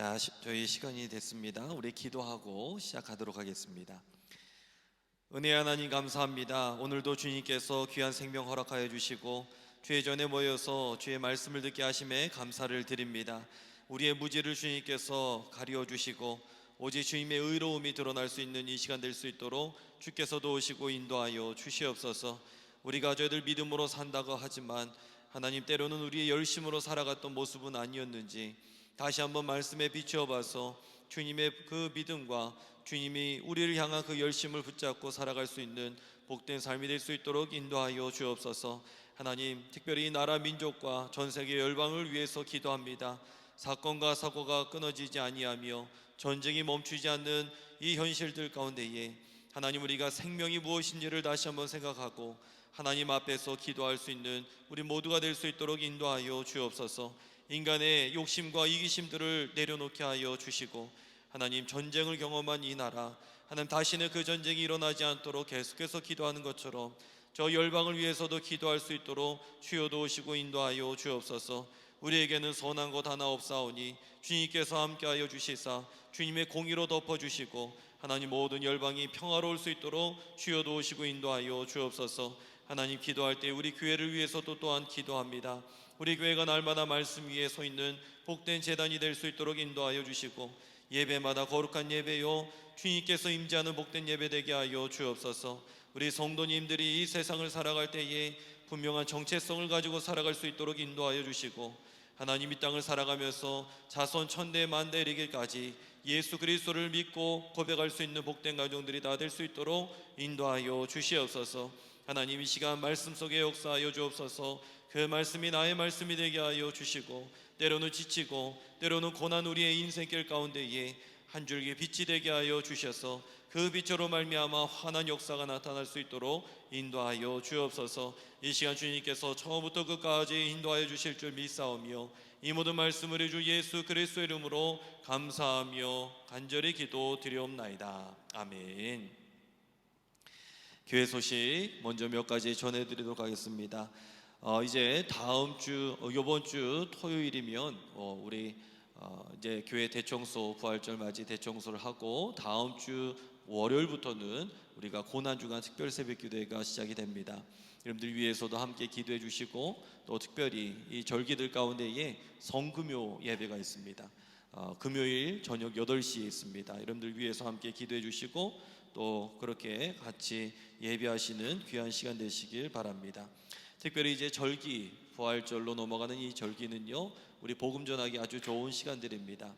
자, 저희 시간이 됐습니다. 우리 기도하고 시작하도록 하겠습니다. 은혜 하나님 감사합니다. 오늘도 주님께서 귀한 생명 허락하여 주시고 주의 전에 모여서 주의 말씀을 듣게 하심에 감사를 드립니다. 우리의 무지를 주님께서 가리워 주시고 오직 주님의 의로움이 드러날 수 있는 이 시간 될 수 있도록 주께서 도우시고 인도하여 주시옵소서. 우리가 저희들 믿음으로 산다고 하지만 하나님, 때로는 우리의 열심으로 살아갔던 모습은 아니었는지 다시 한번 말씀에 비추어 봐서 주님의 그 믿음과 주님이 우리를 향한 그 열심을 붙잡고 살아갈 수 있는 복된 삶이 될 수 있도록 인도하여 주옵소서. 하나님, 특별히 이 나라 민족과 전 세계 열방을 위해서 기도합니다. 사건과 사고가 끊어지지 아니하며 전쟁이 멈추지 않는 이 현실들 가운데에 하나님, 우리가 생명이 무엇인지를 다시 한번 생각하고 하나님 앞에서 기도할 수 있는 우리 모두가 될 수 있도록 인도하여 주옵소서. 인간의 욕심과 이기심들을 내려놓게 하여 주시고 하나님, 전쟁을 경험한 이 나라, 하나님 다시는 그 전쟁이 일어나지 않도록 계속해서 기도하는 것처럼 저 열방을 위해서도 기도할 수 있도록 주여 도우시고 인도하여 주옵소서. 우리에게는 선한 것 하나 없사오니 주님께서 함께하여 주시사 주님의 공의로 덮어주시고 하나님, 모든 열방이 평화로울 수 있도록 주여 도우시고 인도하여 주옵소서. 하나님, 기도할 때 우리 교회를 위해서도 또한 기도합니다. 우리 교회가 날마다 말씀 위에 서 있는 복된 제단이 될 수 있도록 인도하여 주시고 예배마다 거룩한 예배요 주님께서 임재하는 복된 예배 되게 하여 주옵소서. 우리 성도님들이 이 세상을 살아갈 때에 분명한 정체성을 가지고 살아갈 수 있도록 인도하여 주시고 하나님, 이 땅을 살아가면서 자손 천대 만대 이르기까지 예수 그리스도를 믿고 고백할 수 있는 복된 가정들이 다 될 수 있도록 인도하여 주시옵소서. 하나님, 이 시간 말씀 속에 역사하여 주옵소서. 그 말씀이 나의 말씀이 되게 하여 주시고 때로는 지치고 때로는 고난 우리의 인생길 가운데에 한 줄기 빛이 되게 하여 주셔서 그 빛으로 말미암아 환한 역사가 나타날 수 있도록 인도하여 주옵소서. 이 시간 주님께서 처음부터 끝까지 인도하여 주실 줄 믿사오며 이 모든 말씀을 주 예수 그리스도의 이름으로 감사하며 간절히 기도드리옵나이다. 아멘. 교회 소식 먼저 몇 가지 전해드리도록 하겠습니다. 이제 다음 주, 이번 주 토요일이면 우리 이제 교회 대청소, 부활절 맞이 대청소를 하고 다음 주 월요일부터는 우리가 고난주간 특별 새벽기도회가 시작이 됩니다. 여러분들 위해서도 함께 기도해 주시고 또 특별히 이 절기들 가운데에 성금요 예배가 있습니다. 금요일 저녁 8시에 있습니다. 여러분들 위해서 함께 기도해 주시고 또 그렇게 같이 예배하시는 귀한 시간 되시길 바랍니다. 특별히 이제 절기, 부활절로 넘어가는 이 절기는요, 우리 복음 전하기 아주 좋은 시간들입니다.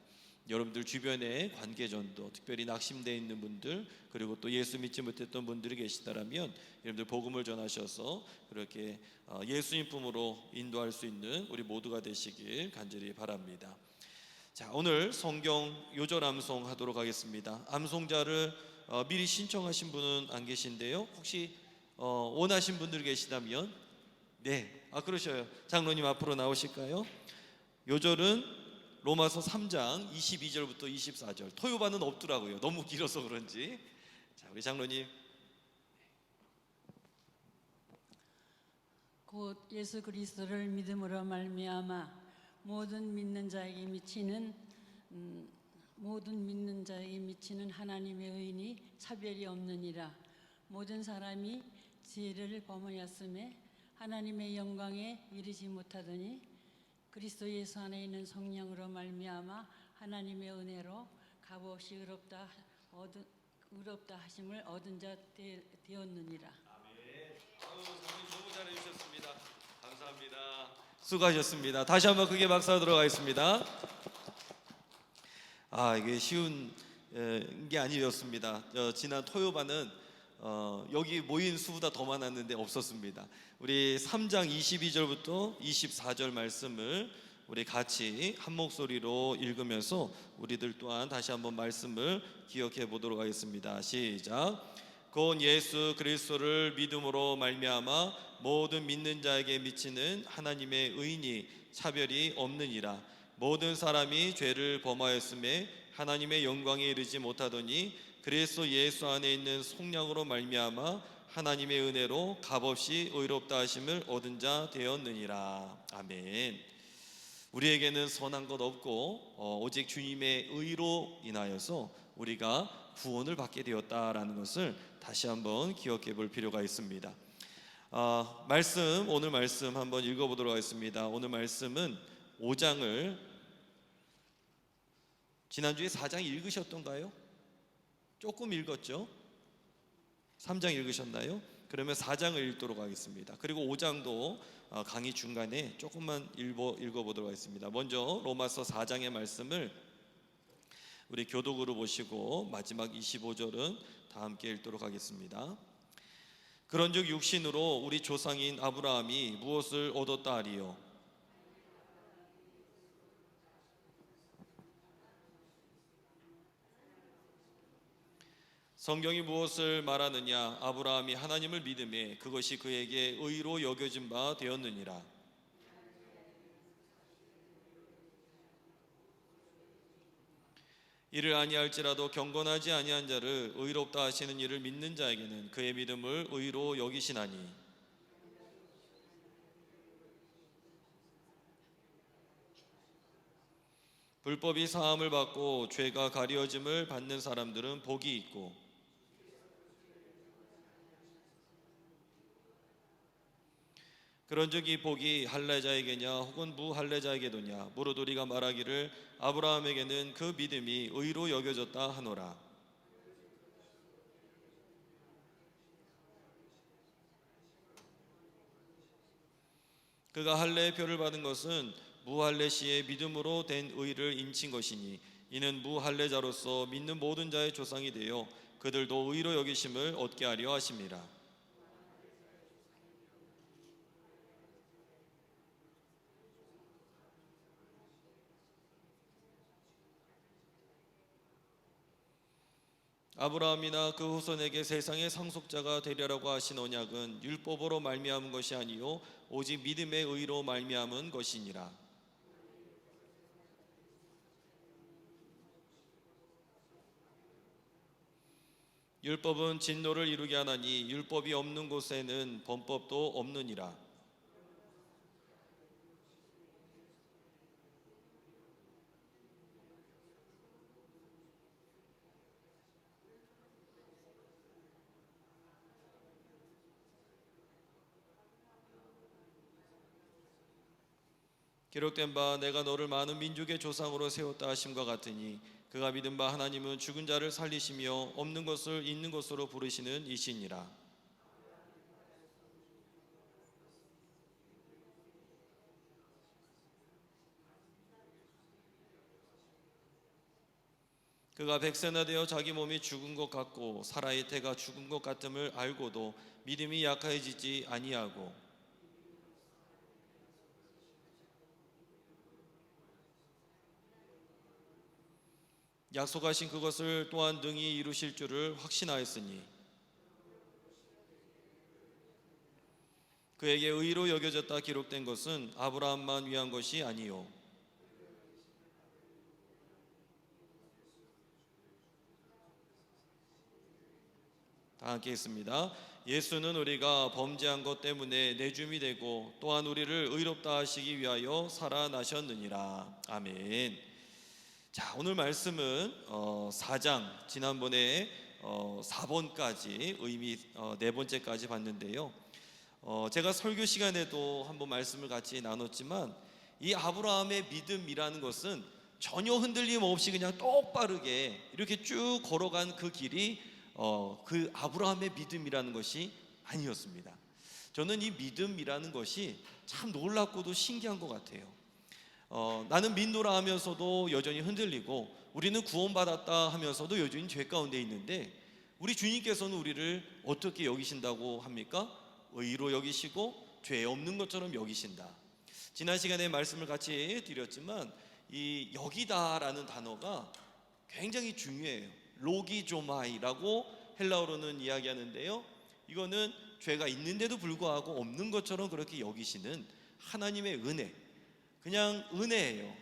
여러분들 주변에 관계전도, 특별히 낙심되어 있는 분들, 그리고 또 예수 믿지 못했던 분들이 계시다라면 여러분들 복음을 전하셔서 그렇게 예수님 품으로 인도할 수 있는 우리 모두가 되시길 간절히 바랍니다. 자, 오늘 성경 요절 암송 하도록 하겠습니다. 암송자를 미리 신청하신 분은 안 계신데요, 혹시 원하신 분들 계시다면 네, 그러셔요. 장로님 앞으로 나오실까요? 요절은 로마서 3장 22절부터 24절. 토요반은 없더라고요. 너무 길어서 그런지. 자, 우리 장로님. 곧 예수 그리스도를 믿음으로 말미암아 모든 믿는 자에게 미치는 하나님의 의인이 차별이 없느니라. 모든 사람이 죄를 범하였음에 하나님의 영광에 이르지 못하더니 그리스도 예수 안에 있는 성령으로 말미암아 하나님의 은혜로 값없이 의롭다 하심을 얻은 자 되었느니라. 아멘. 장로님 너무 잘해 주셨습니다. 감사합니다. 수고하셨습니다. 다시 한번 크게 박수하도록 하겠습니다. 이게 쉬운 게 아니었습니다. 지난 토요반은 여기 모인 수보다 더 많았는데 없었습니다. 우리 3장 22절부터 24절 말씀을 우리 같이 한 목소리로 읽으면서 우리들 또한 다시 한번 말씀을 기억해 보도록 하겠습니다. 시작. 곧 예수 그리스도를 믿음으로 말미암아 모든 믿는 자에게 미치는 하나님의 의인이 차별이 없느니라. 모든 사람이 죄를 범하였음에 하나님의 영광에 이르지 못하더니 그리스도 예수 안에 있는 속량으로 말미암아 하나님의 은혜로 값없이 의롭다 하심을 얻은 자 되었느니라. 아멘. 우리에게는 선한 것 없고 오직 주님의 의로 인하여서 우리가 구원을 받게 되었다라는 것을 다시 한번 기억해 볼 필요가 있습니다. 오늘 말씀 한번 읽어보도록 하겠습니다. 오늘 말씀은 5장을 지난주에 4장 읽으셨던가요? 조금 읽었죠? 3장 읽으셨나요? 그러면 4장을 읽도록 하겠습니다. 그리고 5장도 강의 중간에 조금만 읽어보도록 하겠습니다. 먼저 로마서 4장의 말씀을 우리 교독으로 보시고 마지막 25절은 다 함께 읽도록 하겠습니다. 그런즉 육신으로 우리 조상인 아브라함이 무엇을 얻었다 하리요? 성경이 무엇을 말하느냐? 아브라함이 하나님을 믿음에 그것이 그에게 의로 여겨진 바 되었느니라. 이를 아니할지라도 경건하지 아니한 자를 의롭다 하시는 이를 믿는 자에게는 그의 믿음을 의로 여기시나니, 불법이 사함을 받고 죄가 가려짐을 받는 사람들은 복이 있고, 그런즉 이 복이 할례자에게냐 혹은 무할례자에게도냐? 무릇 우리가 말하기를 아브라함에게는 그 믿음이 의로 여겨졌다 하노라. 그가 할례의 표를 받은 것은 무할례 시에 믿음으로 된 의를 인친 것이니, 이는 무할례자로서 믿는 모든 자의 조상이 되어 그들도 의로 여기심을 얻게 하려 하심이라. 아브라함이나 그 후손에게 세상의 상속자가 되리라고 하신 언약은 율법으로 말미암은 것이 아니요 오직 믿음의 의로 말미암은 것이니라. 율법은 진노를 이루게 하나니 율법이 없는 곳에는 범법도 없느니라. 기록된 바 내가 너를 많은 민족의 조상으로 세웠다 하심과 같으니, 그가 믿은 바 하나님은 죽은 자를 살리시며 없는 것을 있는 것으로 부르시는 이시니라. 그가 백세나 되어 자기 몸이 죽은 것 같고 사라의 태가 죽은 것 같음을 알고도 믿음이 약해지지 아니하고, 약속하신 그것을 또한 능히 이루실 줄을 확신하였으니, 그에게 의로 여겨졌다 기록된 것은 아브라함만 위한 것이 아니요 다 함께 있습니다. 예수는 우리가 범죄한 것 때문에 내줌이 되고 또한 우리를 의롭다 하시기 위하여 살아나셨느니라. 아멘. 자, 오늘 말씀은 4장 지난번에 4번까지 의미 네 번째까지 봤는데요. 제가 설교 시간에도 한번 말씀을 같이 나눴지만, 이 아브라함의 믿음이라는 것은 전혀 흔들림 없이 그냥 똑바르게 이렇게 쭉 걸어간 그 길이 그 아브라함의 믿음이라는 것이 아니었습니다. 저는 이 믿음이라는 것이 참 놀랍고도 신기한 것 같아요. 나는 믿노라 하면서도 여전히 흔들리고, 우리는 구원받았다 하면서도 여전히 죄 가운데 있는데, 우리 주님께서는 우리를 어떻게 여기신다고 합니까? 의로 여기시고 죄 없는 것처럼 여기신다. 지난 시간에 말씀을 같이 드렸지만, 이 여기다라는 단어가 굉장히 중요해요. 로기조마이라고 헬라어로는 이야기하는데요, 이거는 죄가 있는데도 불구하고 없는 것처럼 그렇게 여기시는 하나님의 은혜, 그냥 은혜예요.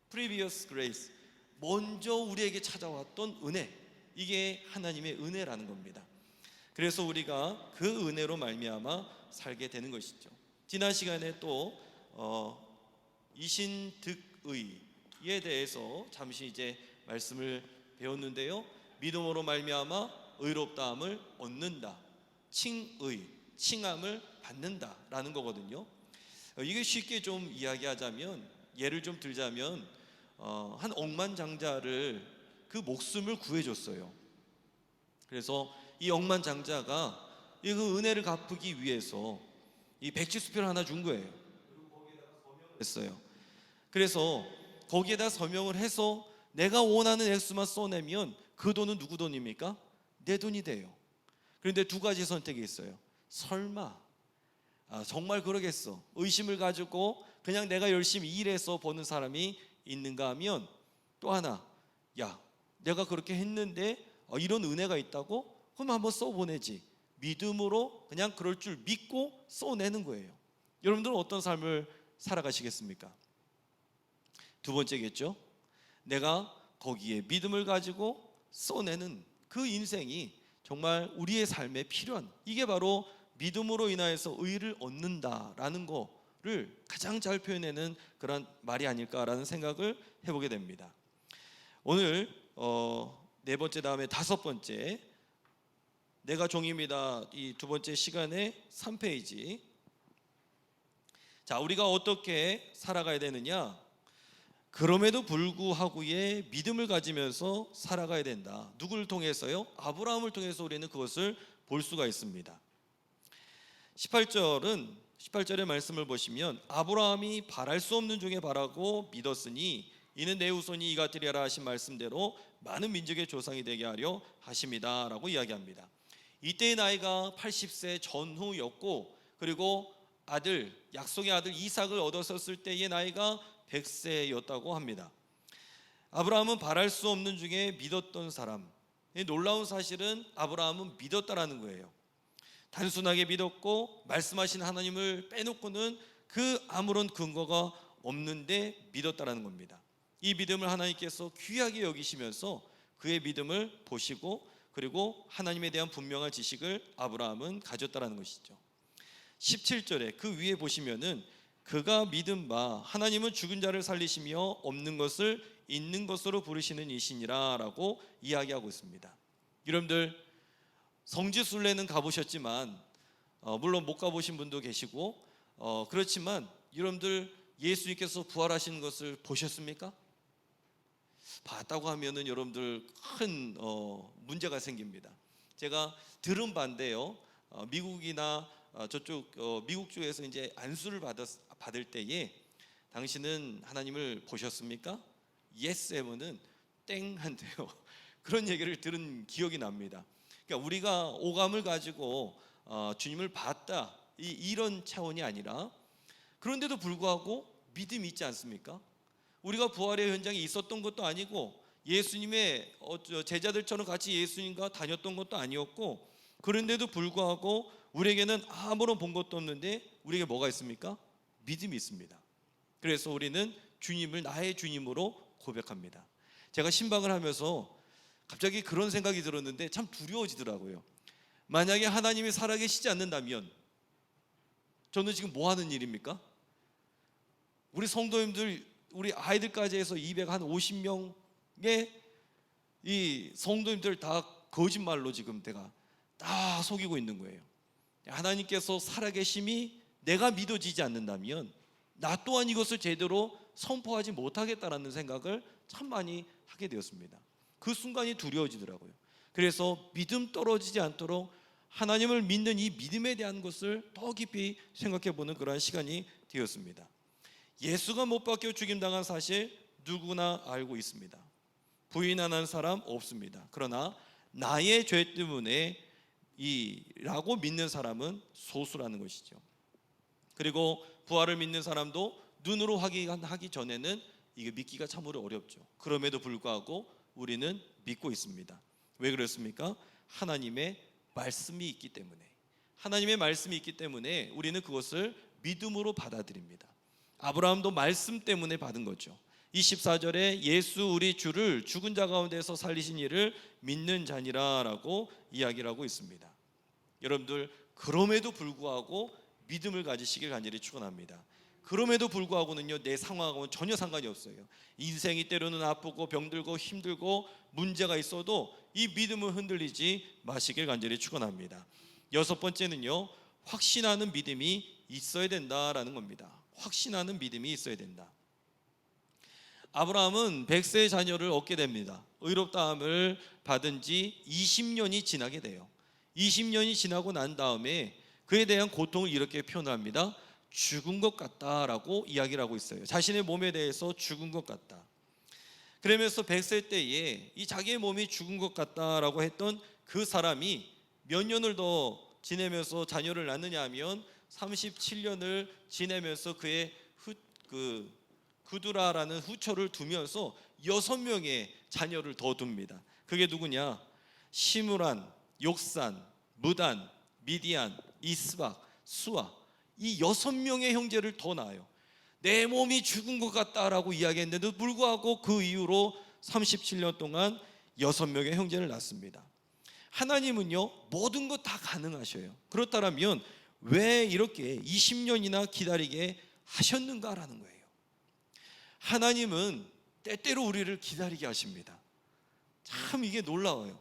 Previous grace, 먼저 우리에게 찾아왔던 은혜, 이게 하나님의 은혜라는 겁니다. 그래서 우리가 그 은혜로 말미암아 살게 되는 것이죠. 지난 시간에 또 이신득의에 대해서 잠시 이제 말씀을 배웠는데요. 믿음으로 말미암아 의롭다함을 얻는다. 칭의, 칭함을 받는다라는 거거든요. 이게 쉽게 좀 이야기하자면, 예를 좀 들자면 한 억만장자를 그 목숨을 구해줬어요. 그래서 이 억만장자가 그 은혜를 갚기 위해서 이 백지수표를 하나 준 거예요. 했어요. 그래서 거기에다 서명을 해서 내가 원하는 액수만 써내면 그 돈은 누구 돈입니까? 내 돈이 돼요. 그런데 두 가지 선택이 있어요. 설마 정말 그러겠어? 의심을 가지고 그냥 내가 열심히 일해서 버는 사람이 있는가 하면, 또 하나, 야, 내가 그렇게 했는데 이런 은혜가 있다고? 그럼 한번 써보내지. 믿음으로 그냥 그럴 줄 믿고 써내는 거예요. 여러분들은 어떤 삶을 살아가시겠습니까? 두 번째겠죠. 내가 거기에 믿음을 가지고 써내는 그 인생이 정말 우리의 삶에 필요한, 이게 바로 믿음으로 인하여서 의를 얻는다라는 거를 가장 잘 표현하는 그런 말이 아닐까라는 생각을 해보게 됩니다. 오늘 네 번째 다음에 다섯 번째, 내가 종입니다. 이 두 번째 시간의 3페이지. 자, 우리가 어떻게 살아가야 되느냐? 그럼에도 불구하고의 믿음을 가지면서 살아가야 된다. 누구를 통해서요? 아브라함을 통해서 우리는 그것을 볼 수가 있습니다. 18절의 말씀을 보시면, 아브라함이 바랄 수 없는 중에 바라고 믿었으니 이는 내 후손이 이 같으리라 하신 말씀대로 많은 민족의 조상이 되게 하려 하심이다 라고 이야기합니다. 이때의 나이가 80세 전후였고, 그리고 약속의 아들 이삭을 얻었을 때의 나이가 100세였다고 합니다. 아브라함은 바랄 수 없는 중에 믿었던 사람. 놀라운 사실은 아브라함은 믿었다라는 거예요. 단순하게 믿었고 말씀하신 하나님을 빼놓고는 그 아무런 근거가 없는데 믿었다라는 겁니다. 이 믿음을 하나님께서 귀하게 여기시면서 그의 믿음을 보시고, 그리고 하나님에 대한 분명한 지식을 아브라함은 가졌다라는 것이죠. 17절에 그 위에 보시면은, 그가 믿은 바 하나님은 죽은 자를 살리시며 없는 것을 있는 것으로 부르시는 이시니라 라고 이야기하고 있습니다. 여러분들 성지순례는 가보셨지만 물론 못 가보신 분도 계시고 그렇지만 여러분들 예수님께서 부활하신 것을 보셨습니까? 봤다고 하면은 여러분들 큰 문제가 생깁니다. 제가 들은 바인데요, 미국이나 저쪽 미국 쪽에서 이제 안수를 받을 때에 당신은 하나님을 보셨습니까? Yes 하면은 땡 한대요. 그런 얘기를 들은 기억이 납니다. 그러니까 우리가 오감을 가지고 주님을 봤다 이런 차원이 아니라, 그런데도 불구하고 믿음이 있지 않습니까? 우리가 부활의 현장에 있었던 것도 아니고 예수님의 제자들처럼 같이 예수님과 다녔던 것도 아니었고, 그런데도 불구하고 우리에게는 아무런 본 것도 없는데 우리에게 뭐가 있습니까? 믿음이 있습니다. 그래서 우리는 주님을 나의 주님으로 고백합니다. 제가 신방을 하면서 갑자기 그런 생각이 들었는데 참 두려워지더라고요. 만약에 하나님이 살아계시지 않는다면 저는 지금 뭐 하는 일입니까? 우리 성도님들, 우리 아이들까지 해서 250명의 이 성도님들 다 거짓말로 지금 내가 다 속이고 있는 거예요. 하나님께서 살아계심이 내가 믿어지지 않는다면 나 또한 이것을 제대로 선포하지 못하겠다라는 생각을 참 많이 하게 되었습니다. 그 순간이 두려워지더라고요. 그래서 믿음 떨어지지 않도록 하나님을 믿는 이 믿음에 대한 것을 더 깊이 생각해보는 그러한 시간이 되었습니다. 예수가 못 박혀 죽임당한 사실 누구나 알고 있습니다. 부인 안 한 사람 없습니다. 그러나 나의 죄 때문에 라고 믿는 사람은 소수라는 것이죠. 그리고 부활을 믿는 사람도 눈으로 확인하기 전에는 이게 믿기가 참으로 어렵죠. 그럼에도 불구하고 우리는 믿고 있습니다. 왜 그렇습니까? 하나님의 말씀이 있기 때문에, 하나님의 말씀이 있기 때문에 우리는 그것을 믿음으로 받아들입니다. 아브라함도 말씀 때문에 받은 거죠. 24절에 예수 우리 주를 죽은 자 가운데서 살리신 이를 믿는 자니라 라고 이야기를 하고 있습니다. 여러분들 그럼에도 불구하고 믿음을 가지시길 간절히 축원합니다. 그럼에도 불구하고는요, 내 상황하고는 전혀 상관이 없어요. 인생이 때로는 아프고 병들고 힘들고 문제가 있어도 이 믿음을 흔들리지 마시길 간절히 축원합니다. 여섯 번째는요, 확신하는 믿음이 있어야 된다라는 겁니다. 확신하는 믿음이 있어야 된다. 아브라함은 100세의 자녀를 얻게 됩니다. 의롭다함을 받은 지 20년이 지나게 돼요. 20년이 지나고 난 다음에 그에 대한 고통을 이렇게 표현합니다. 죽은 것 같다라고 이야기를 하고 있어요. 자신의 몸에 대해서 죽은 것 같다. 그러면서 100세 때에 이 자기의 몸이 죽은 것 같다라고 했던 그 사람이 몇 년을 더 지내면서 자녀를 낳느냐 하면 37년을 지내면서 그의 구두라라는 후처를 두면서 6명의 자녀를 더 둡니다. 그게 누구냐? 시므란, 욕산, 무단, 미디안, 이스박, 수아, 이 6명의 형제를 더 낳아요. 내 몸이 죽은 것 같다라고 이야기했는데도 불구하고 그 이후로 37년 동안 6명의 형제를 낳습니다. 하나님은요, 모든 것 다 가능하셔요. 그렇다면 왜 이렇게 20년이나 기다리게 하셨는가라는 거예요. 하나님은 때때로 우리를 기다리게 하십니다. 참 이게 놀라워요.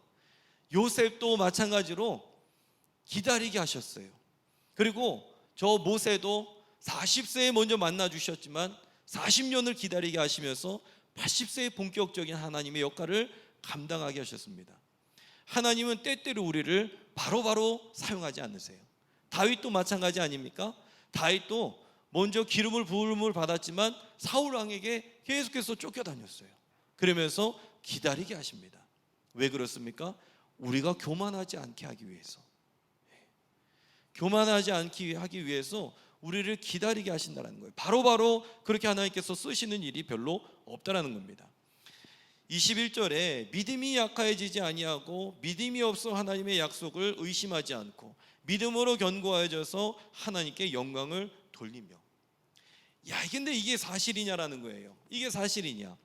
요셉도 마찬가지로 기다리게 하셨어요. 그리고 저 모세도 40세에 먼저 만나 주셨지만 40년을 기다리게 하시면서 80세의 본격적인 하나님의 역할을 감당하게 하셨습니다. 하나님은 때때로 우리를 바로바로 사용하지 않으세요. 다윗도 마찬가지 아닙니까? 다윗도 먼저 기름을 부음을 받았지만 사울 왕에게 계속해서 쫓겨다녔어요. 그러면서 기다리게 하십니다. 왜 그렇습니까? 우리가 교만하지 않게 하기 위해서, 교만하지 않게 하기 위해서 우리를 기다리게 하신다는 거예요. 바로바로 그렇게 하나님께서 쓰시는 일이 별로 없다라는 겁니다. 21절에 믿음이 약해지지 아니하고 믿음이 없어 하나님의 약속을 의심하지 않고 믿음으로 견고해져서 하나님께 영광을 돌리며. 야, 근데 이게 사실이냐라는 거예요. 이게 사실이냐?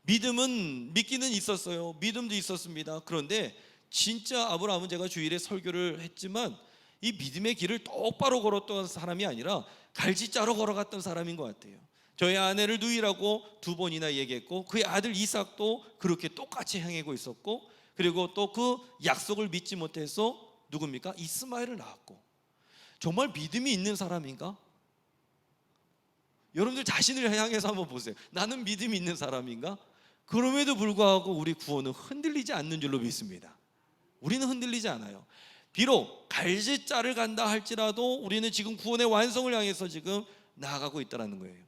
믿음은 믿기는 있었어요. 믿음도 있었습니다. 그런데 진짜 아브라함은, 제가 주일에 설교를 했지만 이 믿음의 길을 똑바로 걸었던 사람이 아니라 갈지자로 걸어갔던 사람인 것 같아요. 저희 아내를 누이라고 2번이나 얘기했고 그의 아들 이삭도 그렇게 똑같이 행하고 있었고, 그리고 또 그 약속을 믿지 못해서 누굽니까? 이스마엘을 낳았고. 정말 믿음이 있는 사람인가? 여러분들 자신을 향해서 한번 보세요. 나는 믿음이 있는 사람인가? 그럼에도 불구하고 우리 구원은 흔들리지 않는 줄로 믿습니다. 우리는 흔들리지 않아요. 비록 갈지자를 간다 할지라도 우리는 지금 구원의 완성을 향해서 지금 나아가고 있다는 거예요.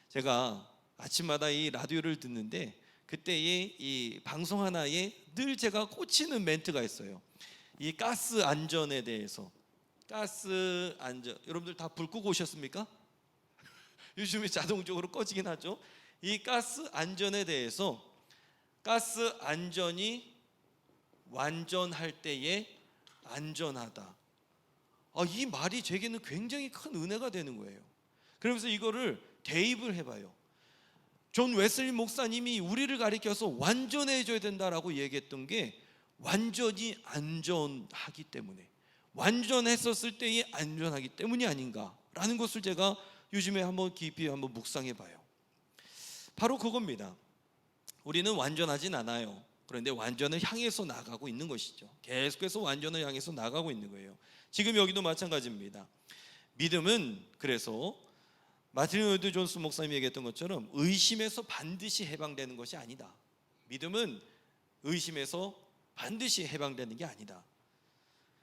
제가 아침마다 이 라디오를 듣는데 그때의 이 방송 하나에 늘 제가 꽂히는 멘트가 있어요. 이 가스 안전에 대해서. 가스 안전, 여러분들 다 불 끄고 오셨습니까? 요즘에 자동적으로 꺼지긴 하죠. 이 가스 안전에 대해서, 가스 안전이 완전할 때에 안전하다. 이 말이 제게는 굉장히 큰 은혜가 되는 거예요. 그러면서 이거를 대입을 해봐요. 존 웨슬리 목사님이 우리를 가리켜서 완전해져야 된다라고 얘기했던 게 완전히 안전하기 때문에, 완전했었을 때에 안전하기 때문이 아닌가라는 것을 제가 요즘에 한번 깊이 한번 묵상해봐요. 바로 그겁니다. 우리는 완전하진 않아요. 그런데 완전을 향해서 나가고 있는 것이죠. 계속해서 완전을 향해서 나가고 있는 거예요. 지금 여기도 마찬가지입니다. 믿음은 그래서 마틴 로이드 존스 목사님이 얘기했던 것처럼 의심에서 반드시 해방되는 것이 아니다. 믿음은 의심에서 반드시 해방되는 게 아니다.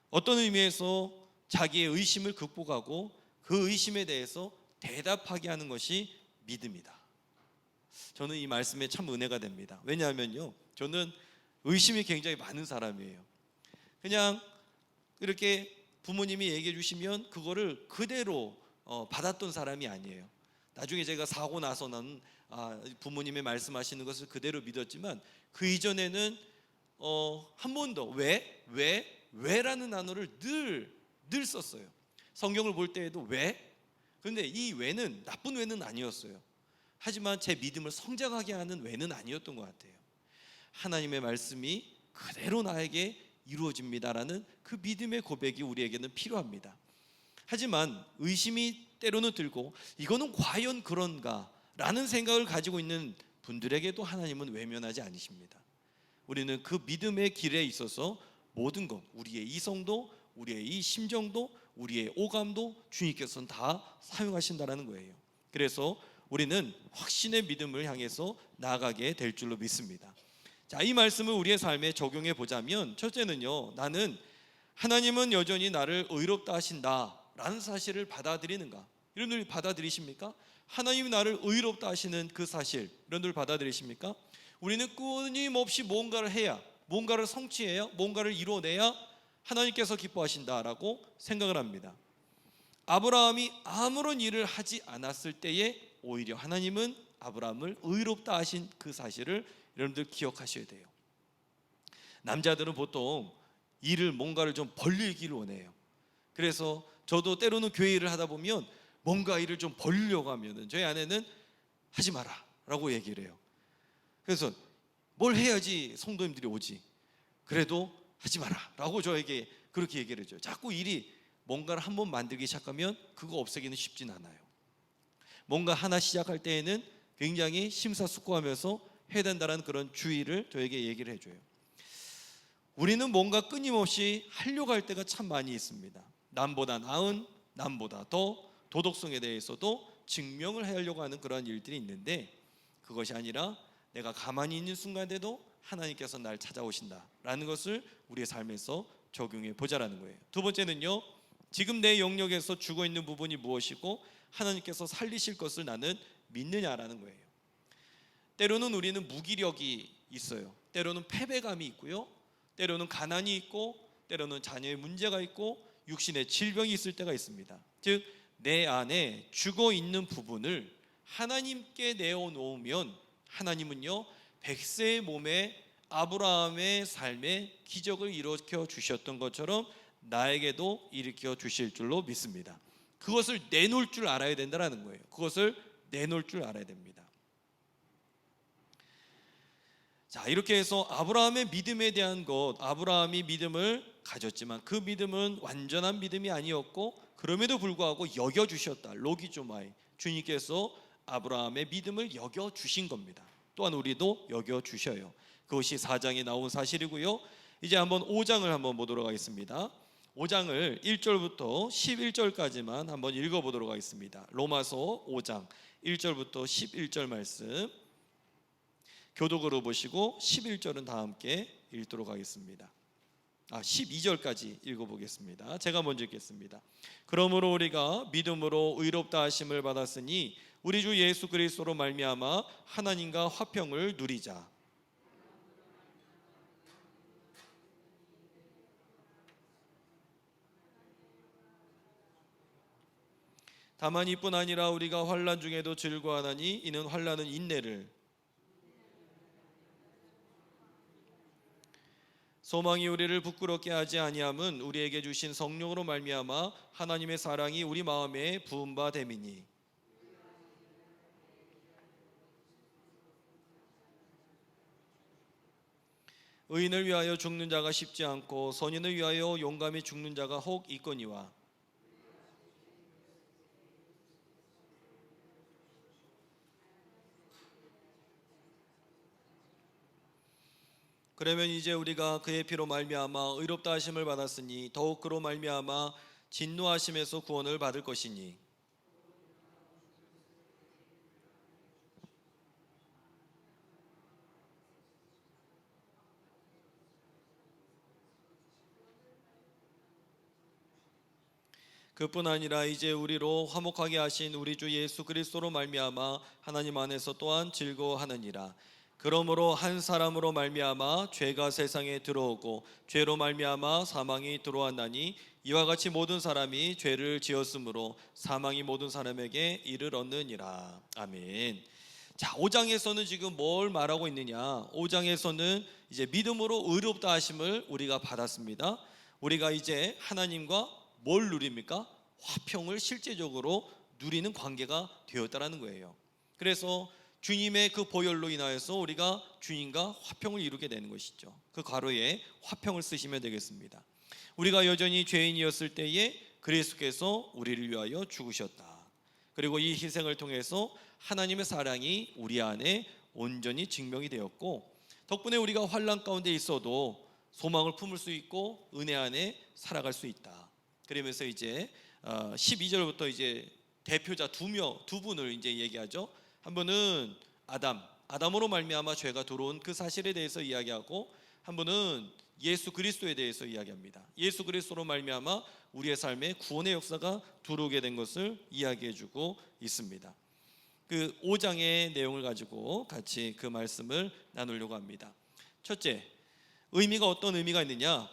어떤 의미에서 자기의 의심을 극복하고 그 의심에 대해서 대답하게 하는 것이 믿음이다. 저는 이 말씀에 참 은혜가 됩니다. 왜냐하면요, 저는 의심이 굉장히 많은 사람이에요. 그냥 이렇게 부모님이 얘기해 주시면 그거를 그대로 받았던 사람이 아니에요. 나중에 제가 사고 나서는 부모님이 말씀하시는 것을 그대로 믿었지만 그 이전에는 한 번도 왜라는 단어를 늘 썼어요. 성경을 볼 때에도 왜? 그런데 이 왜는 나쁜 왜는 아니었어요. 하지만 제 믿음을 성장하게 하는 왜는 아니었던 것 같아요. 하나님의 말씀이 그대로 나에게 이루어집니다라는 그 믿음의 고백이 우리에게는 필요합니다. 하지만 의심이 때로는 들고 이거는 과연 그런가? 라는 생각을 가지고 있는 분들에게도 하나님은 외면하지 않으십니다. 우리는 그 믿음의 길에 있어서 모든 것, 우리의 이성도, 우리의 이 심정도, 우리의 오감도 주님께서는 다 사용하신다는 거예요. 그래서 우리는 확신의 믿음을 향해서 나아가게 될 줄로 믿습니다. 자, 이 말씀을 우리의 삶에 적용해 보자면, 첫째는요, 나는 하나님은 여전히 나를 의롭다 하신다 라는 사실을 받아들이는가? 여러분들이 받아들이십니까? 하나님이 나를 의롭다 하시는 그 사실, 여러분들 받아들이십니까? 우리는 끊임없이 뭔가를 해야, 뭔가를 성취해야, 뭔가를 이루어내야 하나님께서 기뻐하신다라고 생각을 합니다. 아브라함이 아무런 일을 하지 않았을 때에 오히려 하나님은 아브라함을 의롭다 하신 그 사실을 여러분들 기억하셔야 돼요. 남자들은 보통 일을 뭔가를 좀 벌리기를 원해요. 그래서 저도 때로는 교회 일을 하다 보면 뭔가 일을 좀 벌리려고 하면은 저희 아내는 하지 마라 라고 얘기를 해요. 그래서 뭘 해야지 성도님들이 오지, 그래도 하지 마라 라고 저에게 그렇게 얘기를 해줘요. 자꾸 일이 뭔가를 한번 만들기 시작하면 그거 없애기는 쉽진 않아요. 뭔가 하나 시작할 때에는 굉장히 심사숙고하면서 해야 된다는 그런 주의를 저에게 얘기를 해줘요. 우리는 뭔가 끊임없이 하려고 할 때가 참 많이 있습니다. 남보다 나은, 남보다 더, 도덕성에 대해서도 증명을 하려고 하는 그런 일들이 있는데, 그것이 아니라 내가 가만히 있는 순간에도 하나님께서 날 찾아오신다라는 것을 우리의 삶에서 적용해 보자라는 거예요. 두 번째는요, 지금 내 영역에서 죽어 있는 부분이 무엇이고 하나님께서 살리실 것을 나는 믿느냐라는 거예요. 때로는 우리는 무기력이 있어요. 때로는 패배감이 있고요, 때로는 가난이 있고, 때로는 자녀의 문제가 있고, 육신의 질병이 있을 때가 있습니다. 즉 내 안에 죽어 있는 부분을 하나님께 내어놓으면 하나님은요, 백세의 몸에 아브라함의 삶에 기적을 일으켜 주셨던 것처럼 나에게도 일으켜 주실 줄로 믿습니다. 그것을 내놓을 줄 알아야 된다는 거예요. 그것을 내놓을 줄 알아야 됩니다. 자, 이렇게 해서 아브라함의 믿음에 대한 것, 아브라함이 믿음을 가졌지만 그 믿음은 완전한 믿음이 아니었고, 그럼에도 불구하고 여겨주셨다, 로기조마이, 주님께서 아브라함의 믿음을 여겨주신 겁니다. 또한 우리도 여겨주셔요. 그것이 4장에 나온 사실이고요. 이제 한번 5장을 한번 보도록 하겠습니다. 5장을 1절부터 11절까지만 한번 읽어보도록 하겠습니다. 로마서 5장 1절부터 11절 말씀 교독으로 보시고 11절은 다 함께 읽도록 하겠습니다. 12절까지 읽어보겠습니다. 제가 먼저 읽겠습니다. 그러므로 우리가 믿음으로 의롭다 하심을 받았으니 우리 주 예수 그리스도로 말미암아 하나님과 화평을 누리자. 다만 이뿐 아니라 우리가 환난 중에도 즐거워하나니 이는 환난은 인내를, 소망이 우리를 부끄럽게 하지 아니함은 우리에게 주신 성령으로 말미암아 하나님의 사랑이 우리 마음에 부은 바 됨이니, 의인을 위하여 죽는 자가 쉽지 않고 선인을 위하여 용감히 죽는 자가 혹 있거니와, 그러면 이제 우리가 그의 피로 말미암아 의롭다 하심을 받았으니 더욱 그로 말미암아 진노하심에서 구원을 받을 것이니, 그뿐 아니라 이제 우리로 화목하게 하신 우리 주 예수 그리스도로 말미암아 하나님 안에서 또한 즐거워하느니라. 그러므로 한 사람으로 말미암아 죄가 세상에 들어오고 죄로 말미암아 사망이 들어왔나니 이와 같이 모든 사람이 죄를 지었으므로 사망이 모든 사람에게 이를 얻느니라. 아멘. 자, 5장에서는 지금 뭘 말하고 있느냐? 5장에서는 이제 믿음으로 의롭다 하심을 우리가 받았습니다. 우리가 이제 하나님과 뭘 누립니까? 화평을 실제적으로 누리는 관계가 되었다라는 거예요. 그래서 주님의 그 보혈로 인하여서 우리가 주님과 화평을 이루게 되는 것이죠. 그 괄호에 화평을 쓰시면 되겠습니다. 우리가 여전히 죄인이었을 때에 그리스도께서 우리를 위하여 죽으셨다. 그리고 이 희생을 통해서 하나님의 사랑이 우리 안에 온전히 증명이 되었고, 덕분에 우리가 환난 가운데 있어도 소망을 품을 수 있고 은혜 안에 살아갈 수 있다. 그러면서 이제 12절부터 이제 대표자 두 분을 이제 얘기하죠. 한 분은 아담으로 말미암아 죄가 들어온 그 사실에 대해서 이야기하고, 한 분은 예수 그리스도에 대해서 이야기합니다. 예수 그리스도로 말미암아 우리의 삶에 구원의 역사가 들어오게 된 것을 이야기해주고 있습니다. 그 5장의 내용을 가지고 같이 그 말씀을 나누려고 합니다. 첫째, 의미가 어떤 의미가 있느냐?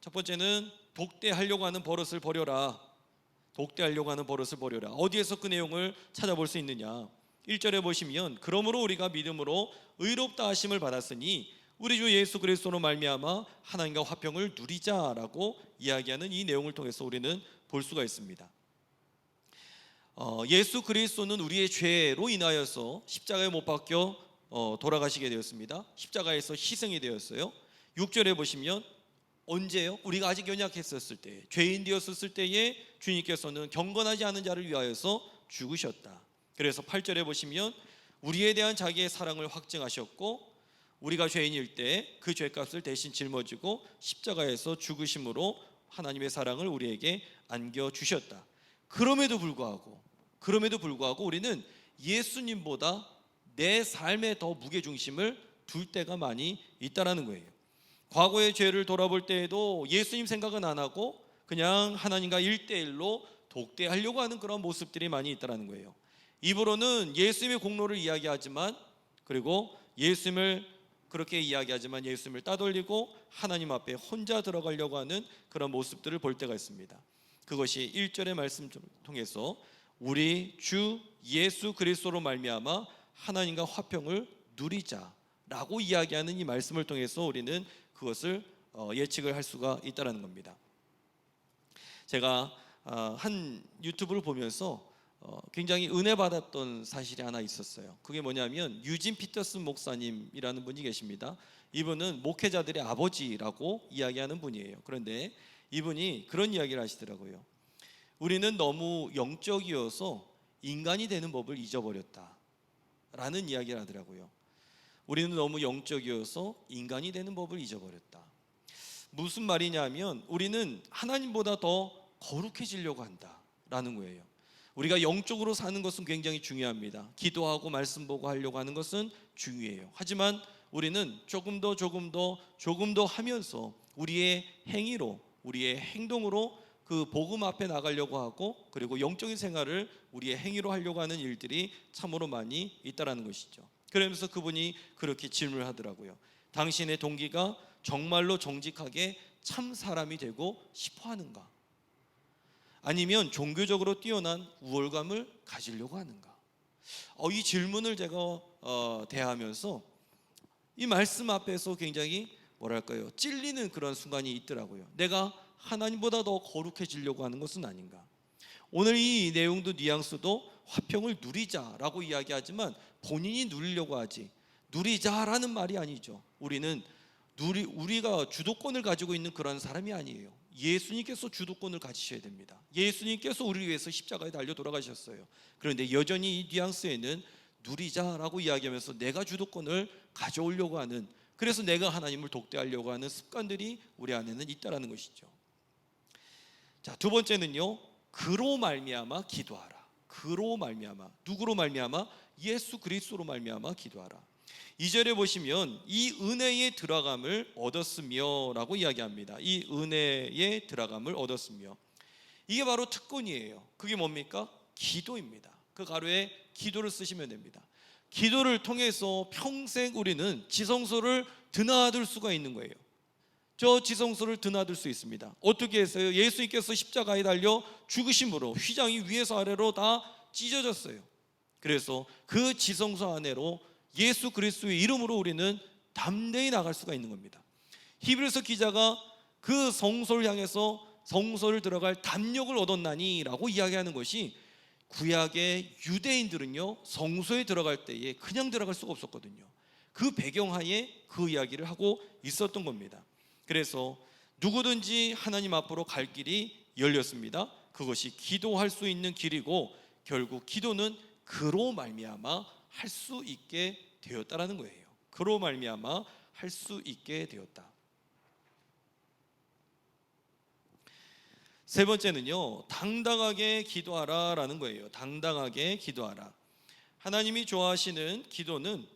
첫 번째는 독대하려고 하는 버릇을 버려라. 독대하려고 하는 버릇을 버려라. 어디에서 그 내용을 찾아볼 수 있느냐? 1절에 보시면, 그러므로 우리가 믿음으로 의롭다 하심을 받았으니 우리 주 예수 그리스도로 말미암아 하나님과 화평을 누리자라고 이야기하는 이 내용을 통해서 우리는 볼 수가 있습니다. 예수 그리스도는 우리의 죄로 인하여서 십자가에 못 박혀 돌아가시게 되었습니다. 십자가에서 희생이 되었어요. 6절에 보시면 언제요? 우리가 아직 연약했었을 때, 죄인 되었을 때에 주님께서는 경건하지 않은 자를 위하여서 죽으셨다. 그래서 8절에 보시면 우리에 대한 자기의 사랑을 확증하셨고, 우리가 죄인일 때 그 죄값을 대신 짊어지고 십자가에서 죽으심으로 하나님의 사랑을 우리에게 안겨주셨다. 그럼에도 불구하고 우리는 예수님보다 내 삶에 더 무게중심을 둘 때가 많이 있다라는 거예요. 과거의 죄를 돌아볼 때에도 예수님 생각은 안 하고 그냥 하나님과 1대1로 독대하려고 하는 그런 모습들이 많이 있다라는 거예요. 입으로는 예수님의 공로를 이야기하지만, 그리고 예수님을 그렇게 이야기하지만 예수님을 따돌리고 하나님 앞에 혼자 들어가려고 하는 그런 모습들을 볼 때가 있습니다. 그것이 1절의 말씀을 통해서 우리 주 예수 그리스도로 말미암아 하나님과 화평을 누리자라고 이야기하는 이 말씀을 통해서 우리는 그것을 예측을 할 수가 있다는 겁니다. 제가 한 유튜브를 보면서 굉장히 은혜 받았던 사실이 하나 있었어요. 그게 뭐냐면 유진 피터슨 목사님이라는 분이 계십니다. 이분은 목회자들의 아버지라고 이야기하는 분이에요. 그런데 이분이 그런 이야기를 하시더라고요. 우리는 너무 영적이어서 인간이 되는 법을 잊어버렸다 라는 이야기를 하더라고요. 우리는 너무 영적이어서 인간이 되는 법을 잊어버렸다. 무슨 말이냐면 우리는 하나님보다 더 거룩해지려고 한다라는 거예요. 우리가 영적으로 사는 것은 굉장히 중요합니다. 기도하고 말씀 보고 하려고 하는 것은 중요해요. 하지만 우리는 조금 더 하면서 우리의 행위로, 우리의 행동으로 그 복음 앞에 나가려고 하고, 그리고 영적인 생활을 우리의 행위로 하려고 하는 일들이 참으로 많이 있다라는 것이죠. 그러면서 그분이 그렇게 질문을 하더라고요. 당신의 동기가 정말로 정직하게 참 사람이 되고 싶어 하는가? 아니면 종교적으로 뛰어난 우월감을 가지려고 하는가? 이 질문을 제가 대하면서 이 말씀 앞에서 굉장히 뭐랄까요, 찔리는 그런 순간이 있더라고요. 내가 하나님보다 더 거룩해지려고 하는 것은 아닌가? 오늘 이 내용도 뉘앙스도 화평을 누리자라고 이야기하지만 본인이 누리려고 하지, 누리자라는 말이 아니죠. 우리가 주도권을 가지고 있는 그런 사람이 아니에요. 예수님께서 주도권을 가지셔야 됩니다. 예수님께서 우리를 위해서 십자가에 달려 돌아가셨어요. 그런데 여전히 이 뉘앙스에는 누리자라고 이야기하면서 내가 주도권을 가져오려고 하는, 그래서 내가 하나님을 독대하려고 하는 습관들이 우리 안에는 있다라는 것이죠. 자, 두 번째는요, 그로 말미암아 기도하라. 그로 말미암아, 누구로 말미암아? 예수 그리스도로 말미암아 기도하라. 2절에 보시면 이 은혜의 들어감을 얻었으며 라고 이야기합니다. 이 은혜의 들어감을 얻었으며, 이게 바로 특권이에요. 그게 뭡니까? 기도입니다. 그 가로에 기도를 쓰시면 됩니다. 기도를 통해서 평생 우리는 지성소를 드나들 수가 있는 거예요. 저 지성소를 드나들 수 있습니다. 어떻게 해서요? 예수님께서 십자가에 달려 죽으심으로 휘장이 위에서 아래로 다 찢어졌어요. 그래서 그 지성소 안으로 예수 그리스도의 이름으로 우리는 담대히 나갈 수가 있는 겁니다. 히브리서 기자가 그 성소를 향해서 성소를 들어갈 담력을 얻었나니 라고 이야기하는 것이, 구약의 유대인들은요 성소에 들어갈 때에 그냥 들어갈 수가 없었거든요. 그 배경하에 그 이야기를 하고 있었던 겁니다. 그래서 누구든지 하나님 앞으로 갈 길이 열렸습니다. 그것이 기도할 수 있는 길이고, 결국 기도는 그로 말미암아 할 수 있게 되었다라는 거예요. 그로 말미암아 할 수 있게 되었다. 세 번째는요, 당당하게 기도하라라는 거예요. 당당하게 기도하라. 하나님이 좋아하시는 기도는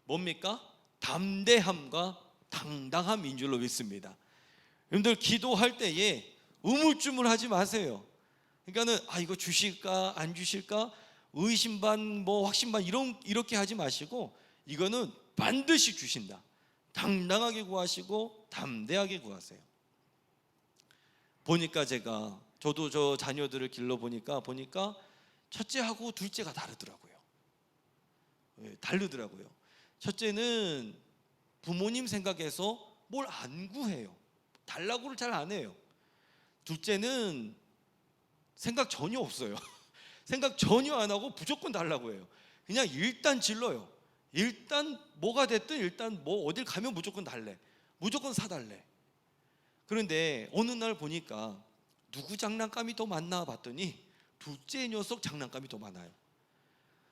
뭡니까? 담대함과 당당함인 줄로 믿습니다. 여러분들 기도할 때에 우물쭈물하지 마세요. 그러니까는 이거 주실까 안 주실까 의심 반 확신 반 이렇게 하지 마시고, 이거는 반드시 주신다. 당당하게 구하시고 담대하게 구하세요. 보니까 저도 저 자녀들을 길러 보니까 첫째하고 둘째가 다르더라고요. 다르더라고요. 첫째는 부모님 생각해서 뭘 안 구해요. 달라고를 잘 안 해요. 둘째는 생각 전혀 없어요. 생각 전혀 안 하고 무조건 달라고 해요. 그냥 일단 질러요. 일단 뭐가 됐든 일단 어딜 가면 무조건 달래. 무조건 사달래. 그런데 어느 날 보니까 누구 장난감이 더 많나 봤더니 둘째 녀석 장난감이 더 많아요.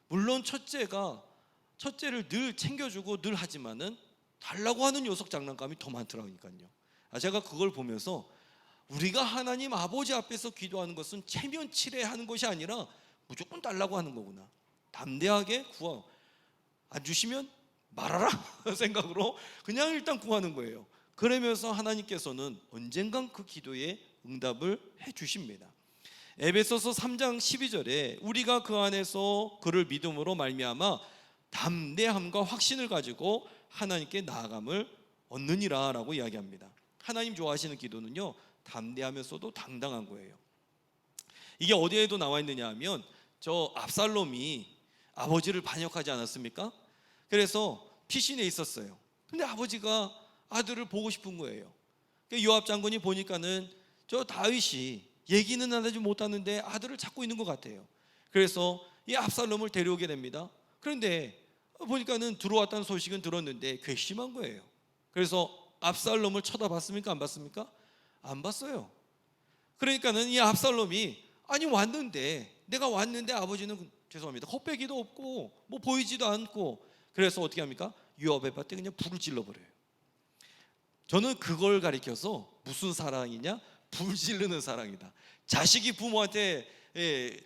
물론 첫째를 늘 챙겨주고 늘 하지만은 달라고 하는 녀석 장난감이 더 많더라고요. 제가 그걸 보면서 우리가 하나님 아버지 앞에서 기도하는 것은 체면치레하는 것이 아니라 무조건 달라고 하는 거구나. 담대하게 구하. 안 주시면 말하라 생각으로 그냥 일단 구하는 거예요. 그러면서 하나님께서는 언젠간 그 기도에 응답을 해 주십니다. 에베소서 3장 12절에 우리가 그 안에서 그를 믿음으로 말미암아 담대함과 확신을 가지고 하나님께 나아감을 얻느니라 라고 이야기합니다. 하나님 좋아하시는 기도는요, 담대하면서도 당당한 거예요. 이게 어디에도 나와 있느냐 하면 저 압살롬이 아버지를 반역하지 않았습니까? 그래서 피신해 있었어요. 근데 아버지가 아들을 보고 싶은 거예요. 요압 장군이 보니까는 저 다윗이 얘기는 하지 못하는데 아들을 찾고 있는 것 같아요. 그래서 이 압살롬을 데려오게 됩니다. 그런데 보니까는 들어왔다는 소식은 들었는데 괘씸한 거예요. 그래서 압살롬을 쳐다봤습니까? 안 봤습니까? 안 봤어요. 그러니까는 이 압살롬이 내가 왔는데 아버지는 죄송합니다. 헛배기도 없고 보이지도 않고, 그래서 어떻게 합니까? 요압의 밭에 그냥 불을 질러버려요. 저는 그걸 가리켜서 무슨 사랑이냐? 불 지르는 사랑이다. 자식이 부모한테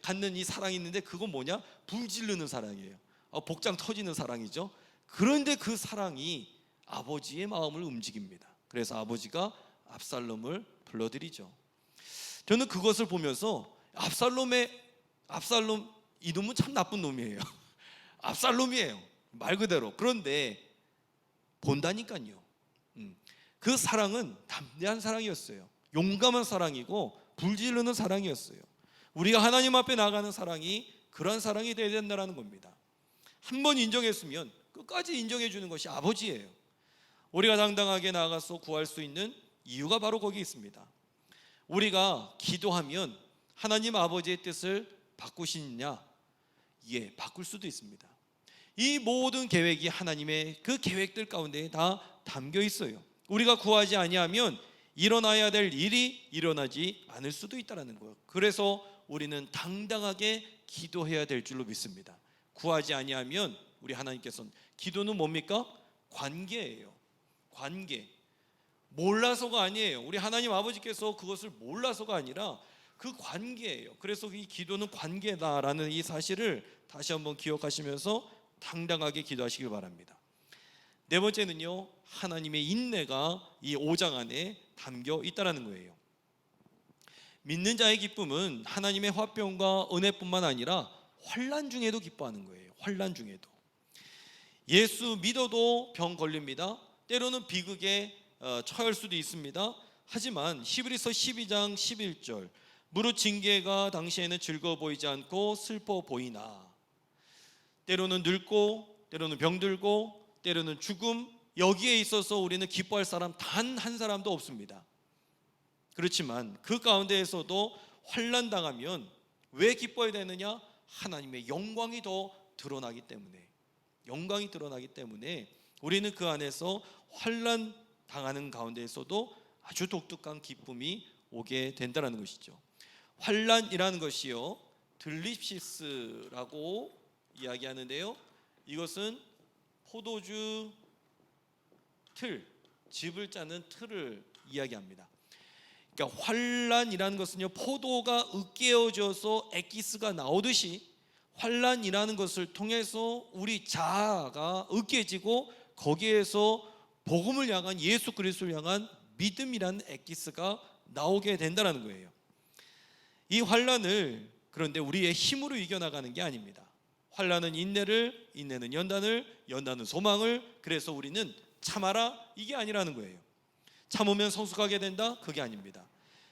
갖는 이 사랑이 있는데 그건 뭐냐? 불 지르는 사랑이에요. 복장 터지는 사랑이죠. 그런데 그 사랑이 아버지의 마음을 움직입니다. 그래서 아버지가 압살롬을 불러들이죠. 저는 그것을 보면서 압살롬 이놈은 참 나쁜 놈이에요. 압살롬이에요, 말 그대로. 그런데 본다니까요. 그 사랑은 담대한 사랑이었어요. 용감한 사랑이고 불지르는 사랑이었어요. 우리가 하나님 앞에 나가는 사랑이 그런 사랑이 되어야 된다는 겁니다. 한 번 인정했으면 끝까지 인정해 주는 것이 아버지예요. 우리가 당당하게 나가서 구할 수 있는 이유가 바로 거기 있습니다. 우리가 기도하면 하나님 아버지의 뜻을 바꾸시느냐? 예, 바꿀 수도 있습니다. 이 모든 계획이 하나님의 그 계획들 가운데 다 담겨 있어요. 우리가 구하지 아니하면 일어나야 될 일이 일어나지 않을 수도 있다는 거예요. 그래서 우리는 당당하게 기도해야 될 줄로 믿습니다. 구하지 아니하면 우리 하나님께서는, 기도는 뭡니까? 관계예요. 관계. 몰라서가 아니에요. 우리 하나님 아버지께서 그것을 몰라서가 아니라 그 관계예요. 그래서 이 기도는 관계다라는 이 사실을 다시 한번 기억하시면서 당당하게 기도하시길 바랍니다. 네 번째는요, 하나님의 인내가 이 5장 안에 담겨 있다는 거예요. 믿는 자의 기쁨은 하나님의 화평과 은혜뿐만 아니라 환난 중에도 기뻐하는 거예요. 환난 중에도. 예수 믿어도 병 걸립니다. 때로는 비극에 처할 수도 있습니다. 하지만 히브리서 12장 11절, 무릇 징계가 당시에는 즐거워 보이지 않고 슬퍼 보이나, 때로는 늙고 때로는 병들고 때로는 죽음, 여기에 있어서 우리는 기뻐할 사람 단 한 사람도 없습니다. 그렇지만 그 가운데에서도 환난 당하면 왜 기뻐해야 되느냐? 하나님의 영광이 더 드러나기 때문에, 영광이 드러나기 때문에 우리는 그 안에서 환난 당하는 가운데에서도 아주 독특한 기쁨이 오게 된다는 것이죠. 환난이라는 것이요, 들립시스라고 이야기하는데요. 이것은 포도주 틀, 즙을 짜는 틀을 이야기합니다. 그러니까 환란이라는 것은요, 포도가 으깨어져서 엑기스가 나오듯이 환란이라는 것을 통해서 우리 자아가 으깨지고 거기에서 복음을 향한, 예수 그리스도를 향한 믿음이라는 엑기스가 나오게 된다는 거예요. 이 환란을 그런데 우리의 힘으로 이겨나가는 게 아닙니다. 환란은 인내를, 인내는 연단을, 연단은 소망을, 그래서 우리는 참아라, 이게 아니라는 거예요. 참으면 성숙하게 된다? 그게 아닙니다.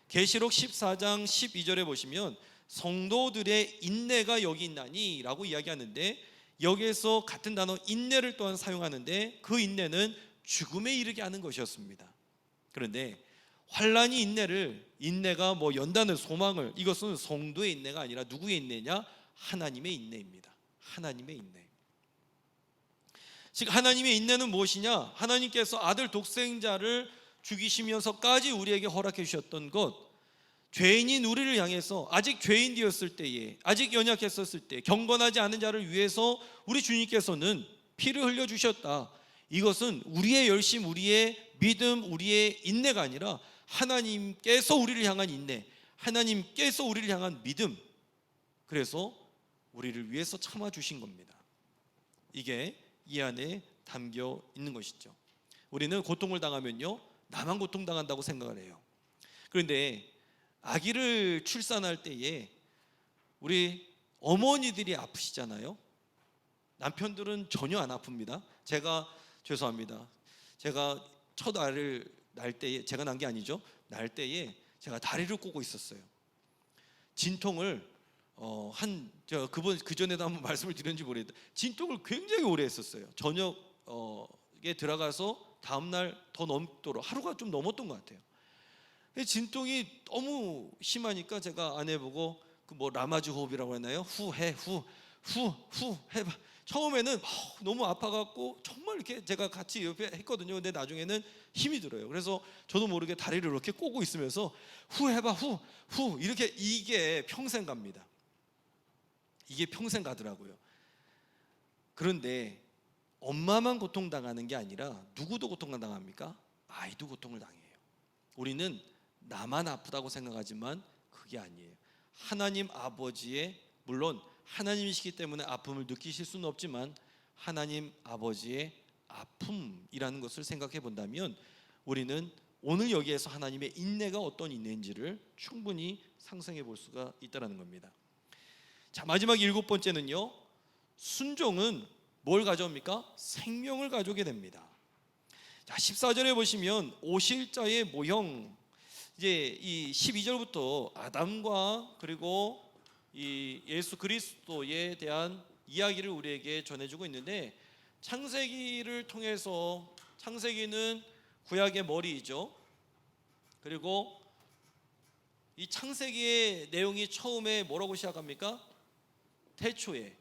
계시록 14장 12절에 보시면 성도들의 인내가 여기 있나니 라고 이야기하는데, 여기에서 같은 단어 인내를 또한 사용하는데, 그 인내는 죽음에 이르게 하는 것이었습니다. 그런데 환란이 인내가 뭐 연단을, 소망을, 이것은 성도의 인내가 아니라 누구의 인내냐? 하나님의 인내입니다. 하나님의 인내. 즉 하나님의 인내는 무엇이냐? 하나님께서 아들 독생자를 죽이시면서까지 우리에게 허락해 주셨던 것, 죄인인 우리를 향해서 아직 죄인 되었을 때에, 아직 연약했었을 때, 경건하지 않은 자를 위해서 우리 주님께서는 피를 흘려 주셨다. 이것은 우리의 열심, 우리의 믿음, 우리의 인내가 아니라 하나님께서 우리를 향한 인내, 하나님께서 우리를 향한 믿음, 그래서 우리를 위해서 참아주신 겁니다. 이게 이 안에 담겨 있는 것이죠. 우리는 고통을 당하면요, 나만 고통당한다고 생각을 해요. 그런데 아기를 출산할 때에 우리 어머니들이 아프시잖아요. 남편들은 전혀 안 아픕니다. 죄송합니다. 제가 첫 아이를 날 때에, 제가 난 게 아니죠, 날 때에 제가 다리를 꼬고 있었어요. 진통을 그 전에도 한번 말씀을 드렸는지 모르겠다. 진통을 굉장히 오래 했었어요. 저녁에 들어가서 다음날 더 넘도록, 하루가 좀 넘었던 것 같아요. 진통이 너무 심하니까 제가 아내 보고 그 뭐 라마즈 호흡이라고 했나요? 후 해봐. 처음에는 너무 아파갖고 정말 이렇게 제가 같이 옆에 했거든요. 근데 나중에는 힘이 들어요. 그래서 저도 모르게 다리를 이렇게 꼬고 있으면서 후 해봐, 후 이렇게, 이게 평생 갑니다. 이게 평생 가더라고요. 그런데 엄마만 고통당하는 게 아니라 누구도 고통당합니까? 아이도 고통을 당해요. 우리는 나만 아프다고 생각하지만 그게 아니에요. 하나님 아버지의, 물론 하나님이시기 때문에 아픔을 느끼실 수는 없지만 하나님 아버지의 아픔이라는 것을 생각해 본다면 우리는 오늘 여기에서 하나님의 인내가 어떤 인내인지를 충분히 상상해 볼 수가 있다는 겁니다. 자, 마지막 7번째는요, 순종은 뭘 가져옵니까? 생명을 가져오게 됩니다. 자, 14절에 보시면 오실자의 모형, 이제 이 12절부터 아담과 그리고 이 예수 그리스도에 대한 이야기를 우리에게 전해주고 있는데, 창세기를 통해서, 창세기는 구약의 머리이죠. 그리고 이 창세기의 내용이 처음에 뭐라고 시작합니까? 태초에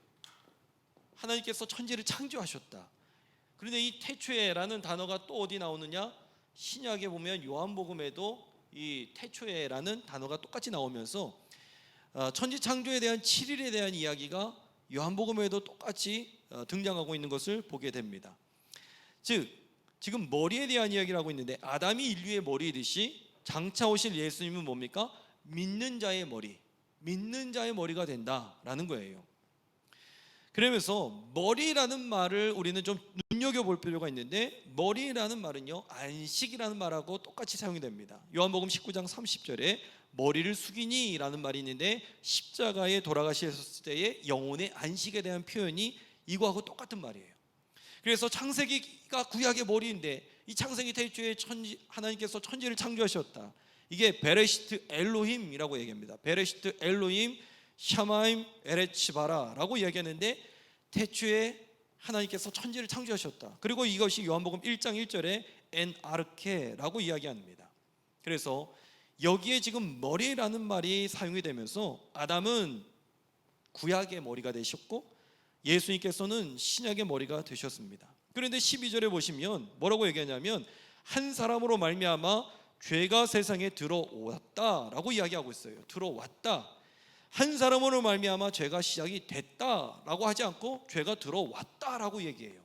하나님께서 천지를 창조하셨다. 그런데 이 태초에라는 단어가 또 어디 나오느냐? 신약에 보면 요한복음에도 이 태초에라는 단어가 똑같이 나오면서 천지 창조에 대한 7일에 대한 이야기가 요한복음에도 똑같이 등장하고 있는 것을 보게 됩니다. 즉 지금 머리에 대한 이야기를 하고 있는데, 아담이 인류의 머리이듯이 장차 오실 예수님은 뭡니까? 믿는 자의 머리, 믿는 자의 머리가 된다라는 거예요. 그러면서 머리라는 말을 우리는 좀 눈여겨볼 필요가 있는데, 머리라는 말은요, 안식이라는 말하고 똑같이 사용이 됩니다. 요한복음 19장 30절에 머리를 숙이니 라는 말이 있는데, 십자가에 돌아가셨을 때의 영혼의 안식에 대한 표현이 이거하고 똑같은 말이에요. 그래서 창세기가 구약의 머리인데, 이 창세기 태초에 하나님께서 천지를 창조하셨다. 이게 베레시트 엘로힘이라고 얘기합니다. 베레시트 엘로힘 샤마임 에레치바라라고 이야기하는데, 태초에 하나님께서 천지를 창조하셨다. 그리고 이것이 요한복음 1장 1절에 엔 아르케라고 이야기합니다. 그래서 여기에 지금 머리라는 말이 사용이 되면서 아담은 구약의 머리가 되셨고 예수님께서는 신약의 머리가 되셨습니다. 그런데 12절에 보시면 뭐라고 얘기하냐면, 한 사람으로 말미암아 죄가 세상에 들어왔다라고 이야기하고 있어요. 들어왔다. 한 사람으로 말미암아 죄가 시작이 됐다라고 하지 않고 죄가 들어왔다라고 얘기해요.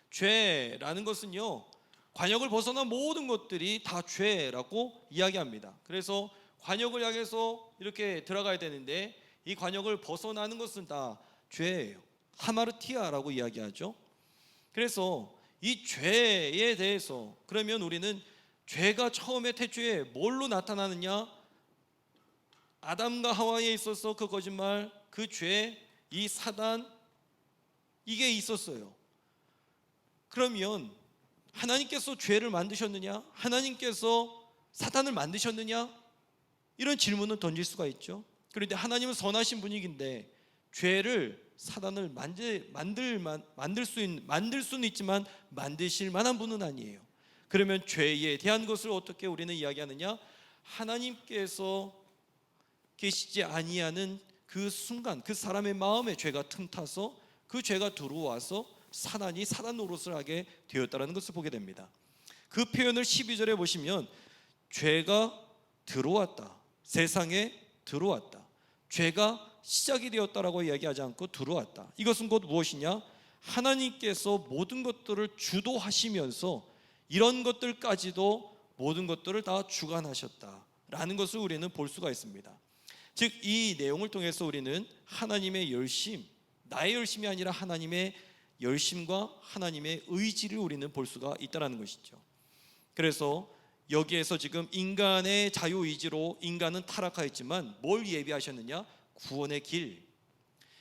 죄라는 것은요, 관역을 벗어난 모든 것들이 다 죄라고 이야기합니다. 그래서 관역을 향해서 이렇게 들어가야 되는데 이 관역을 벗어나는 것은 다 죄예요. 하마르티아라고 이야기하죠. 그래서 이 죄에 대해서 그러면 우리는 죄가 처음에 태초에 뭘로 나타나느냐? 아담과 하와에 있어서 그 거짓말, 그 죄, 이 사단, 이게 있었어요. 그러면 하나님께서 죄를 만드셨느냐? 하나님께서 사단을 만드셨느냐? 이런 질문을 던질 수가 있죠. 그런데 하나님은 선하신 분이긴데 죄를 사단을 만들 수는 있지만 만드실 만한 분은 아니에요. 그러면 죄에 대한 것을 어떻게 우리는 이야기하느냐? 하나님께서 계시지 아니하는 그 순간 그 사람의 마음에 죄가 틈타서 그 죄가 들어와서 사단이 사단 노릇을 하게 되었다는 것을 보게 됩니다. 그 표현을 12절에 보시면 죄가 들어왔다, 세상에 들어왔다, 죄가 시작이 되었다라고 이야기하지 않고 들어왔다. 이것은 곧 무엇이냐? 하나님께서 모든 것들을 주도하시면서 이런 것들까지도 모든 것들을 다 주관하셨다라는 것을 우리는 볼 수가 있습니다. 즉 이 내용을 통해서 우리는 하나님의 열심, 나의 열심이 아니라 하나님의 열심과 하나님의 의지를 우리는 볼 수가 있다는 것이죠. 그래서 여기에서 지금 인간의 자유의지로 인간은 타락하였지만 뭘 예비하셨느냐? 구원의 길.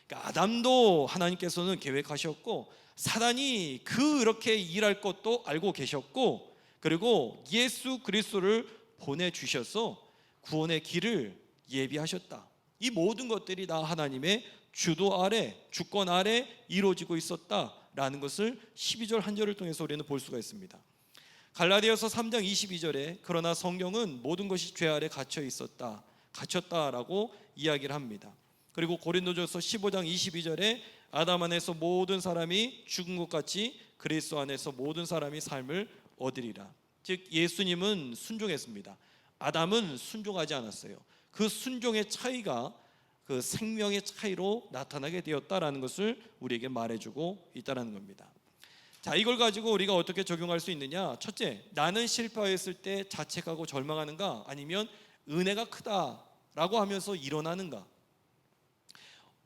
그러니까 아담도 하나님께서는 계획하셨고 사단이 그렇게 일할 것도 알고 계셨고 그리고 예수 그리스도를 보내주셔서 구원의 길을 예비하셨다. 이 모든 것들이 다 하나님의 주도 아래, 주권 아래 이루어지고 있었다라는 것을 12절 한 절을 통해서 우리는 볼 수가 있습니다. 갈라디아서 3장 22절에 그러나 성경은 모든 것이 죄 아래 갇혀 있었다, 갇혔다라고 이야기를 합니다. 그리고 고린도전서 15장 22절에 아담 안에서 모든 사람이 죽은 것 같이 그리스도 안에서 모든 사람이 삶을 얻으리라. 즉 예수님은 순종했습니다. 아담은 순종하지 않았어요. 그 순종의 차이가 그 생명의 차이로 나타나게 되었다라는 것을 우리에게 말해주고 있다는 겁니다. 자, 이걸 가지고 우리가 어떻게 적용할 수 있느냐? 첫째, 나는 실패했을 때 자책하고 절망하는가? 아니면 은혜가 크다라고 하면서 일어나는가?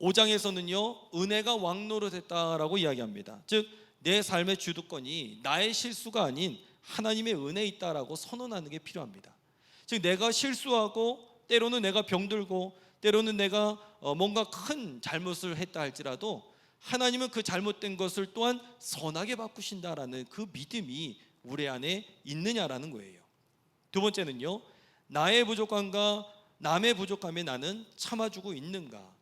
5장에서는요 은혜가 왕노릇했다라고 이야기합니다. 즉 내 삶의 주도권이 나의 실수가 아닌 하나님의 은혜에 있다라고 선언하는 게 필요합니다. 즉 내가 실수하고 때로는 내가 병들고 때로는 내가 뭔가 큰 잘못을 했다 할지라도 하나님은 그 잘못된 것을 또한 선하게 바꾸신다라는 그 믿음이 우리 안에 있느냐라는 거예요. 두 번째는요, 나의 부족함과 남의 부족함에 나는 참아주고 있는가?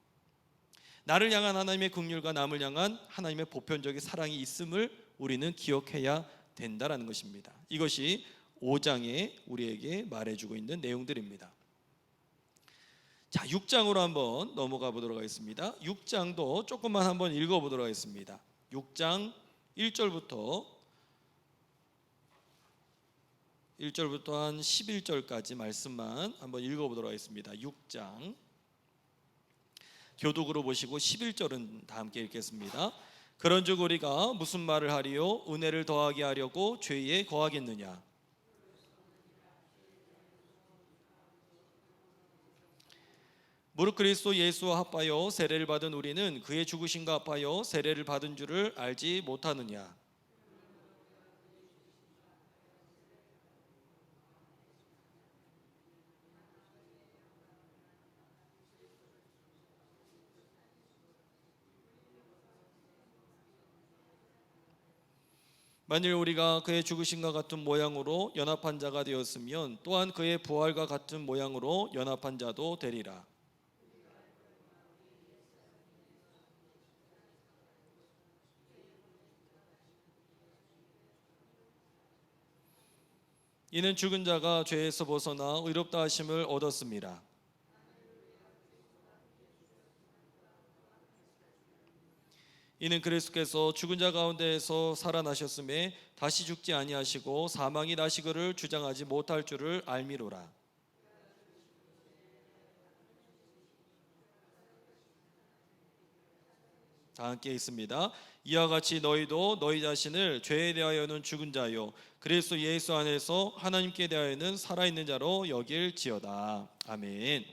나를 향한 하나님의 긍휼과 남을 향한 하나님의 보편적인 사랑이 있음을 우리는 기억해야 된다라는 것입니다. 이것이 5장에 우리에게 말해주고 있는 내용들입니다. 자, 6장으로 한번 넘어가 보도록 하겠습니다. 6장도 조금만 한번 읽어보도록 하겠습니다. 6장 1절부터 한 11절까지 말씀만 한번 읽어보도록 하겠습니다. 6장 교독으로 보시고 11절은 다 함께 읽겠습니다. 그런즉 우리가 무슨 말을 하리요? 은혜를 더하게 하려고 죄에 거하겠느냐? 무릇 그리스도 예수와 합하여 세례를 받은 우리는 그의 죽으심과 합하여 세례를 받은 줄을 알지 못하느냐? 만일 우리가 그의 죽으심과 같은 모양으로 연합한 자가 되었으면 또한 그의 부활과 같은 모양으로 연합한 자도 되리라. 이는 죽은 자가 죄에서 벗어나 의롭다 하심을 얻었습니다. 이는 그리스도께서 죽은 자 가운데에서 살아나셨음에 다시 죽지 아니하시고 사망이 나시그를 주장하지 못할 줄을 알미로라. 다 함께 있습니다. 이와 같이 너희도 너희 자신을 죄에 대하여는 죽은 자요 그리스도 예수 안에서 하나님께 대하여는 살아있는 자로 여길지어다. 아멘.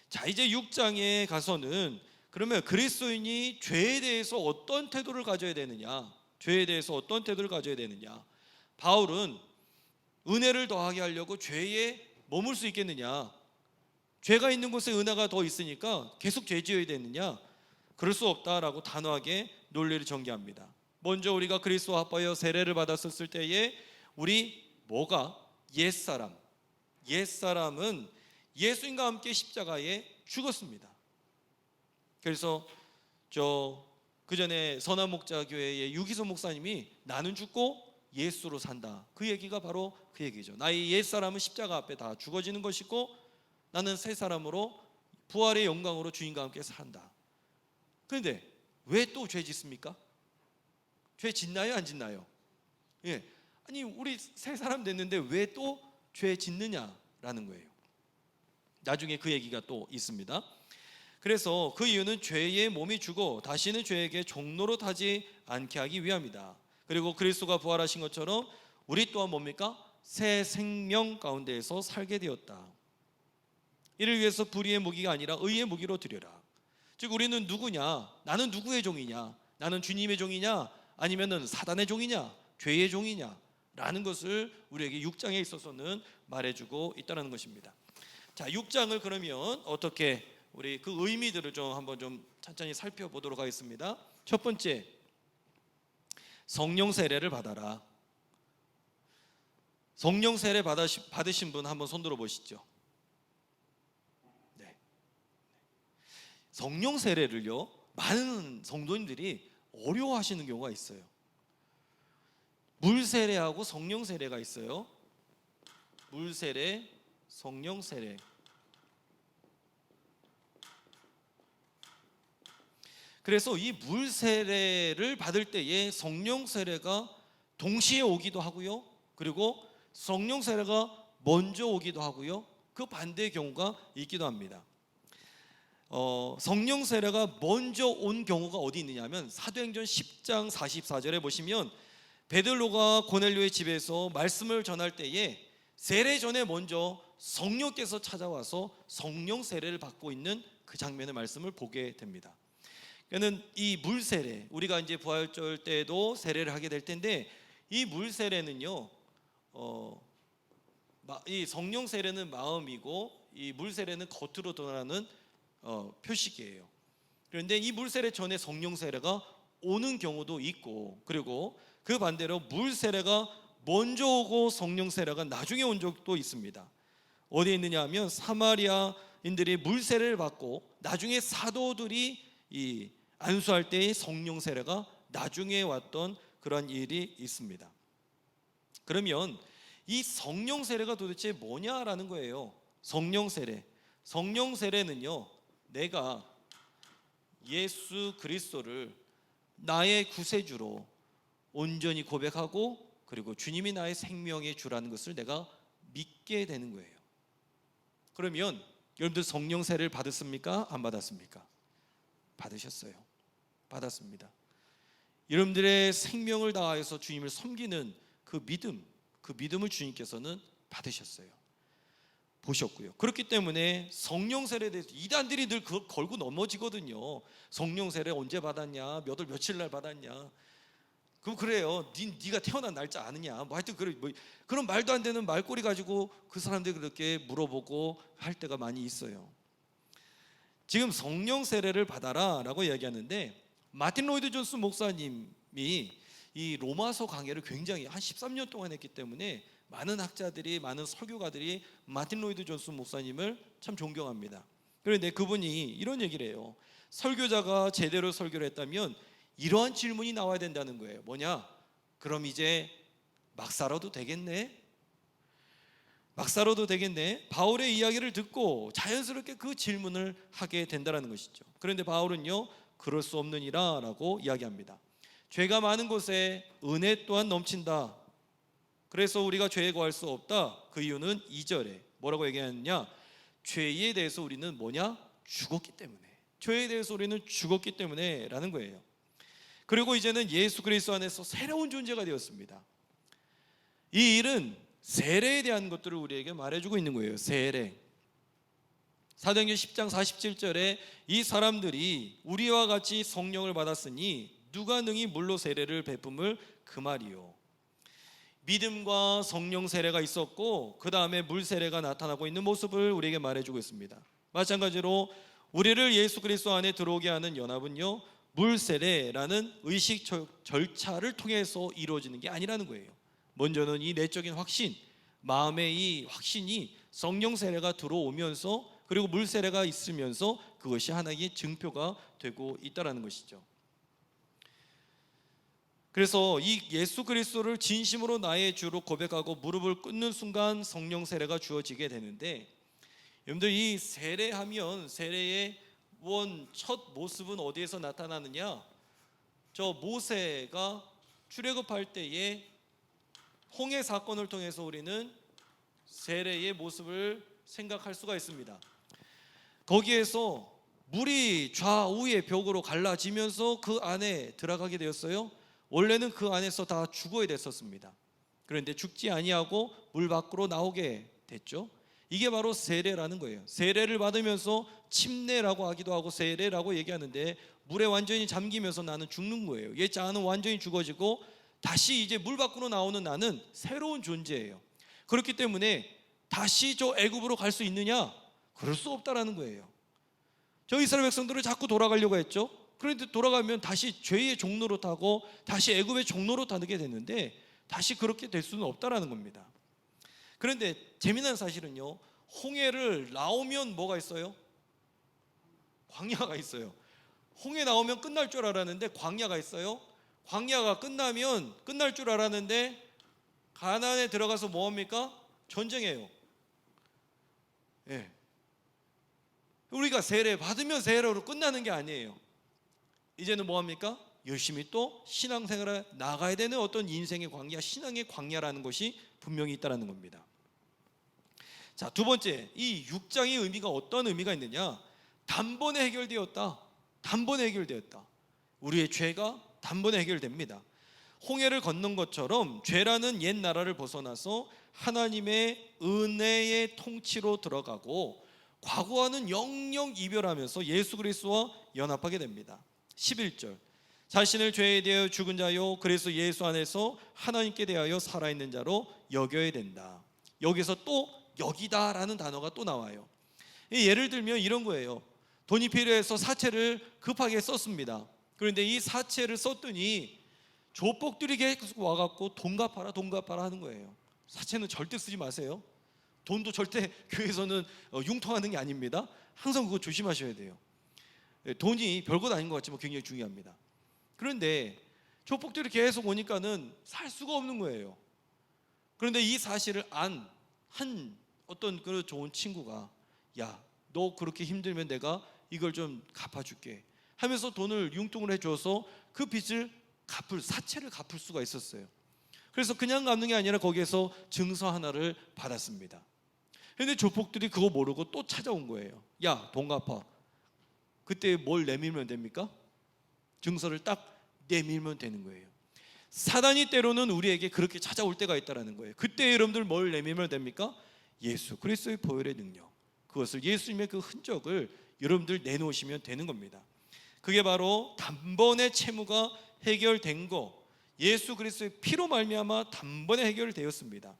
자, 이제 6장에 가서는 그러면 그리스도인이 죄에 대해서 어떤 태도를 가져야 되느냐, 죄에 대해서 어떤 태도를 가져야 되느냐. 바울은 은혜를 더하게 하려고 죄에 머물 수 있겠느냐, 죄가 있는 곳에 은혜가 더 있으니까 계속 죄 지어야 되느냐, 그럴 수 없다라고 단호하게 논리를 전개합니다. 먼저 우리가 그리스도와 합하여 세례를 받았을 때에 우리 뭐가 옛사람은 예수님과 함께 십자가에 죽었습니다. 그래서 그 전에 선한목자교회의 유기소 목사님이 나는 죽고 예수로 산다, 그 얘기가 바로 그 얘기죠. 나의 옛사람은 십자가 앞에 다 죽어지는 것이고 나는 새 사람으로 부활의 영광으로 주님과 함께 산다. 그런데 왜 또 죄 짓습니까? 죄 짓나요, 안 짓나요? 예. 아니, 우리 새 사람 됐는데 왜 또 죄 짓느냐라는 거예요. 나중에 그 얘기가 또 있습니다. 그래서 그 이유는 죄의 몸이 죽어 다시는 죄에게 종노릇 하지 않게 하기 위함이다. 그리고 그리스도가 부활하신 것처럼 우리 또한 뭡니까? 새 생명 가운데에서 살게 되었다. 이를 위해서 불의의 무기가 아니라 의의 무기로 드려라. 즉 우리는 누구냐? 나는 누구의 종이냐? 나는 주님의 종이냐? 아니면은 사단의 종이냐? 죄의 종이냐? 라는 것을 우리에게 6장에 있어서는 말해주고 있다는 것입니다. 자, 6장을 그러면 어떻게 우리 그 의미들을 좀 한번 좀 천천히 살펴보도록 하겠습니다. 첫 번째, 성령 세례를 받아라. 성령 세례 받으신 분 한번 손 들어 보시죠. 네. 성령 세례를요, 많은 성도님들이 어려워하시는 경우가 있어요. 물 세례하고 성령 세례가 있어요. 물 세례, 성령 세례. 그래서 이 물 세례를 받을 때에 성령 세례가 동시에 오기도 하고요, 그리고 성령 세례가 먼저 오기도 하고요, 그 반대의 경우가 있기도 합니다. 성령 세례가 먼저 온 경우가 어디 있느냐면 사도행전 10장 44절에 보시면 베드로가 고넬료의 집에서 말씀을 전할 때에 세례 전에 먼저 성령께서 찾아와서 성령 세례를 받고 있는 그 장면의 말씀을 보게 됩니다. 그러니까 이 물 세례, 우리가 이제 부활절 때도 세례를 하게 될 텐데 이 물 세례는요, 이 성령 세례는 마음이고 이 물 세례는 겉으로 드러나는 표식이에요. 그런데 이 물 세례 전에 성령 세례가 오는 경우도 있고, 그리고 그 반대로 물 세례가 먼저 오고 성령 세례가 나중에 온 적도 있습니다. 어디에 있느냐 하면 사마리아인들이 물 세례를 받고 나중에 사도들이 이 안수할 때의 성령 세례가 나중에 왔던 그런 일이 있습니다. 그러면 이 성령 세례가 도대체 뭐냐라는 거예요. 성령 세례. 성령 세례는요, 내가 예수 그리스도를 나의 구세주로 온전히 고백하고 그리고 주님이 나의 생명의 주라는 것을 내가 믿게 되는 거예요. 그러면 여러분들 성령 세례를 받았습니까? 안 받았습니까? 받으셨어요. 받았습니다. 여러분들의 생명을 다하여서 주님을 섬기는 그 믿음을 주님께서는 받으셨어요. 보셨고요. 그렇기 때문에 성령 세례에 대해서 이단들이 늘 걸고 넘어지거든요. 성령 세례 언제 받았냐? 몇 월 며칠 날 받았냐? 그럼 그래요. 네가 태어난 날짜 아느냐? 뭐 하여튼 그런 말도 안 되는 말꼬리 가지고 그 사람들이 그렇게 물어보고 할 때가 많이 있어요. 지금 성령 세례를 받아라라고 이야기하는데 마틴 로이드 존스 목사님이 이 로마서 강해를 굉장히 한 13년 동안 했기 때문에 많은 학자들이, 많은 설교가들이 마틴 로이드 존스 목사님을 참 존경합니다. 그런데 그분이 이런 얘기를 해요. 설교자가 제대로 설교를 했다면 이러한 질문이 나와야 된다는 거예요. 뭐냐? 그럼 이제 막 살아도 되겠네? 막 살아도 되겠네? 바울의 이야기를 듣고 자연스럽게 그 질문을 하게 된다는 것이죠. 그런데 바울은요, 그럴 수 없느니라 라고 이야기합니다. 죄가 많은 곳에 은혜 또한 넘친다. 그래서 우리가 죄에 거할 수 없다. 그 이유는 2절에 뭐라고 얘기하느냐? 죄에 대해서 우리는 뭐냐? 죽었기 때문에. 죄에 대해서 우리는 죽었기 때문에 라는 거예요. 그리고 이제는 예수 그리스도 안에서 새로운 존재가 되었습니다. 이 일은 세례에 대한 것들을 우리에게 말해주고 있는 거예요. 세례. 사도행전 10장 47절에 이 사람들이 우리와 같이 성령을 받았으니 누가 능히 물로 세례를 베품을 그 말이요. 믿음과 성령 세례가 있었고 그 다음에 물 세례가 나타나고 있는 모습을 우리에게 말해주고 있습니다. 마찬가지로 우리를 예수 그리스도 안에 들어오게 하는 연합은요, 물 세례라는 의식 절차를 통해서 이루어지는 게 아니라는 거예요. 먼저는 이 내적인 확신, 마음의 이 확신이 성령 세례가 들어오면서 그리고 물 세례가 있으면서 그것이 하나의 증표가 되고 있다는 것이죠. 그래서 이 예수 그리스도를 진심으로 나의 주로 고백하고 무릎을 꿇는 순간 성령 세례가 주어지게 되는데, 여러분들 이 세례하면 세례의 첫 모습은 어디에서 나타나느냐? 저 모세가 출애굽할 때에 홍해 사건을 통해서 우리는 세례의 모습을 생각할 수가 있습니다. 거기에서 물이 좌우의 벽으로 갈라지면서 그 안에 들어가게 되었어요. 원래는 그 안에서 다 죽어야 됐었습니다. 그런데 죽지 아니하고 물 밖으로 나오게 됐죠. 이게 바로 세례라는 거예요. 세례를 받으면서 침례라고 하기도 하고 세례라고 얘기하는데, 물에 완전히 잠기면서 나는 죽는 거예요. 옛 자아는 완전히 죽어지고 다시 이제 물 밖으로 나오는 나는 새로운 존재예요. 그렇기 때문에 다시 저 애굽으로 갈 수 있느냐? 그럴 수 없다라는 거예요. 저 이스라엘 백성들을 자꾸 돌아가려고 했죠. 그런데 돌아가면 다시 죄의 종로로 타고 다시 애굽의 종로로 타게 되는데, 다시 그렇게 될 수는 없다라는 겁니다. 그런데 재미난 사실은요, 홍해를 나오면 뭐가 있어요? 광야가 있어요. 홍해 나오면 끝날 줄 알았는데 광야가 있어요. 광야가 끝나면 끝날 줄 알았는데 가나안에 들어가서 뭐합니까? 전쟁해요. 예. 우리가 세례 받으면 세례로 끝나는 게 아니에요. 이제는 뭐합니까? 열심히 또 신앙생활에 나가야 되는 어떤 인생의 광야, 신앙의 광야라는 것이 분명히 있다는 겁니다. 자, 두 번째, 이 6장의 의미가 어떤 의미가 있느냐? 단번에 해결되었다. 단번에 해결되었다. 우리의 죄가 단번에 해결됩니다. 홍해를 건넌 것처럼 죄라는 옛 나라를 벗어나서 하나님의 은혜의 통치로 들어가고 과거와는 영영 이별하면서 예수 그리스도와 연합하게 됩니다. 11절, 자신을 죄에 대하여 죽은 자요 그래서 예수 안에서 하나님께 대하여 살아있는 자로 여겨야 된다. 여기서 또 여기다라는 단어가 또 나와요. 예를 들면 이런 거예요. 돈이 필요해서 사채를 급하게 썼습니다. 그런데 이 사채를 썼더니 조폭들이 계속 와갖고 돈 갚아라 돈 갚아라 하는 거예요. 사채는 절대 쓰지 마세요. 돈도 절대 교회에서는 융통하는 게 아닙니다. 항상 그거 조심하셔야 돼요. 돈이 별것 아닌 것 같지만 굉장히 중요합니다. 그런데 조폭들이 계속 오니까는 살 수가 없는 거예요. 그런데 이 사실을 한 어떤 그 좋은 친구가, 야, 너 그렇게 힘들면 내가 이걸 좀 갚아줄게 하면서 돈을 융통을 해줘서 그 빚을 사채를 갚을 수가 있었어요. 그래서 그냥 갚는 게 아니라 거기에서 증서 하나를 받았습니다. 그런데 조폭들이 그거 모르고 또 찾아온 거예요. 야, 돈 갚아. 그때 뭘 내밀면 됩니까? 증서를 딱 내밀면 되는 거예요. 사단이 때로는 우리에게 그렇게 찾아올 때가 있다는 거예요. 그때 여러분들 뭘 내밀면 됩니까? 예수 그리스도의 보혈의 능력, 그것을 예수님의 그 흔적을 여러분들 내놓으시면 되는 겁니다. 그게 바로 단번에 채무가 해결된 거, 예수 그리스도의 피로 말미암아 단번에 해결되었습니다.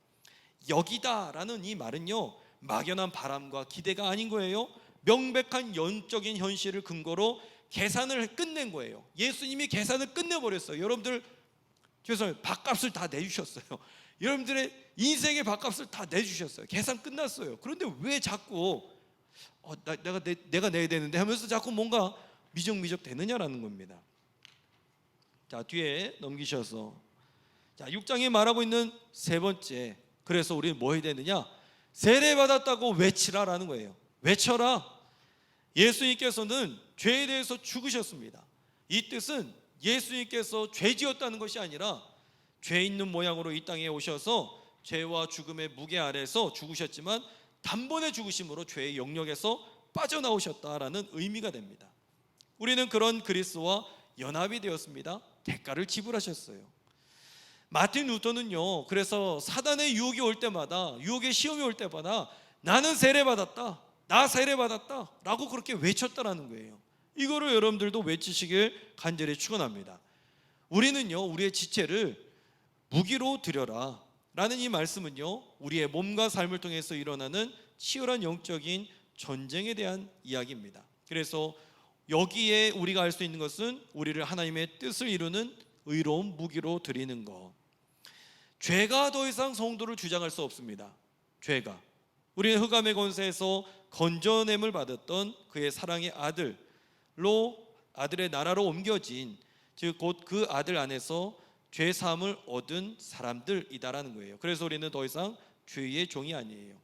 여기다라는 이 말은요, 막연한 바람과 기대가 아닌 거예요. 명백한 영적인 현실을 근거로 계산을 끝낸 거예요. 예수님이 계산을 끝내버렸어요. 여러분들 죄송해요, 밥값을 다 내주셨어요. 여러분들의 인생의 밥값을 다 내주셨어요. 계산 끝났어요. 그런데 왜 자꾸 내가 내야 되는데 하면서 자꾸 뭔가 미적미적 되느냐라는 겁니다. 자, 뒤에 넘기셔서, 자, 6장에 말하고 있는 세 번째, 그래서 우리는 뭐 해야 되느냐? 세례받았다고 외치라라는 거예요. 외쳐라. 예수님께서는 죄에 대해서 죽으셨습니다. 이 뜻은 예수님께서 죄 지었다는 것이 아니라 죄 있는 모양으로 이 땅에 오셔서 죄와 죽음의 무게 아래서 죽으셨지만 단번에 죽으심으로 죄의 영역에서 빠져나오셨다라는 의미가 됩니다. 우리는 그런 그리스도와 연합이 되었습니다. 대가를 지불하셨어요. 마틴 루터는요, 그래서 사단의 유혹이 올 때마다, 유혹의 시험이 올 때마다 나는 세례받았다, 나 세례받았다 라고 그렇게 외쳤다라는 거예요. 이거를 여러분들도 외치시길 간절히 축원합니다. 우리는요, 우리의 지체를 무기로 드려라 라는 이 말씀은요, 우리의 몸과 삶을 통해서 일어나는 치열한 영적인 전쟁에 대한 이야기입니다. 그래서 여기에 우리가 알 수 있는 것은 우리를 하나님의 뜻을 이루는 의로운 무기로 드리는 것. 죄가 더 이상 성도를 주장할 수 없습니다. 죄가, 우리는 흑암의 권세에서 건져냄을 받았던 그의 사랑의 아들로, 아들의 나라로 옮겨진, 즉 곧 그 아들 안에서 죄 사함을 얻은 사람들이다라는 거예요. 그래서 우리는 더 이상 죄의 종이 아니에요.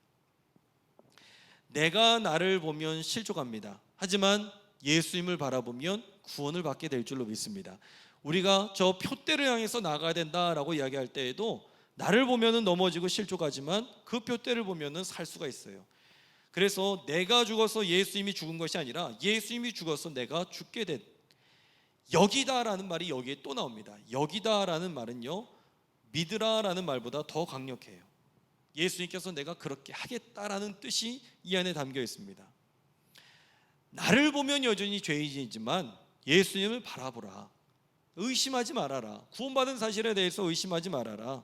내가 나를 보면 실족합니다. 하지만 예수님을 바라보면 구원을 받게 될 줄로 믿습니다. 우리가 저 표대를 향해서 나가야 된다라고 이야기할 때에도 나를 보면은 넘어지고 실족하지만 그 표대를 보면은 살 수가 있어요. 그래서 내가 죽어서 예수님이 죽은 것이 아니라 예수님이 죽어서 내가 죽게 된, 여기다라는 말이 여기에 또 나옵니다. 여기다라는 말은요, 믿으라라는 말보다 더 강력해요. 예수님께서 내가 그렇게 하겠다라는 뜻이 이 안에 담겨 있습니다. 나를 보면 여전히 죄인이지만 예수님을 바라보라. 의심하지 말아라. 구원받은 사실에 대해서 의심하지 말아라.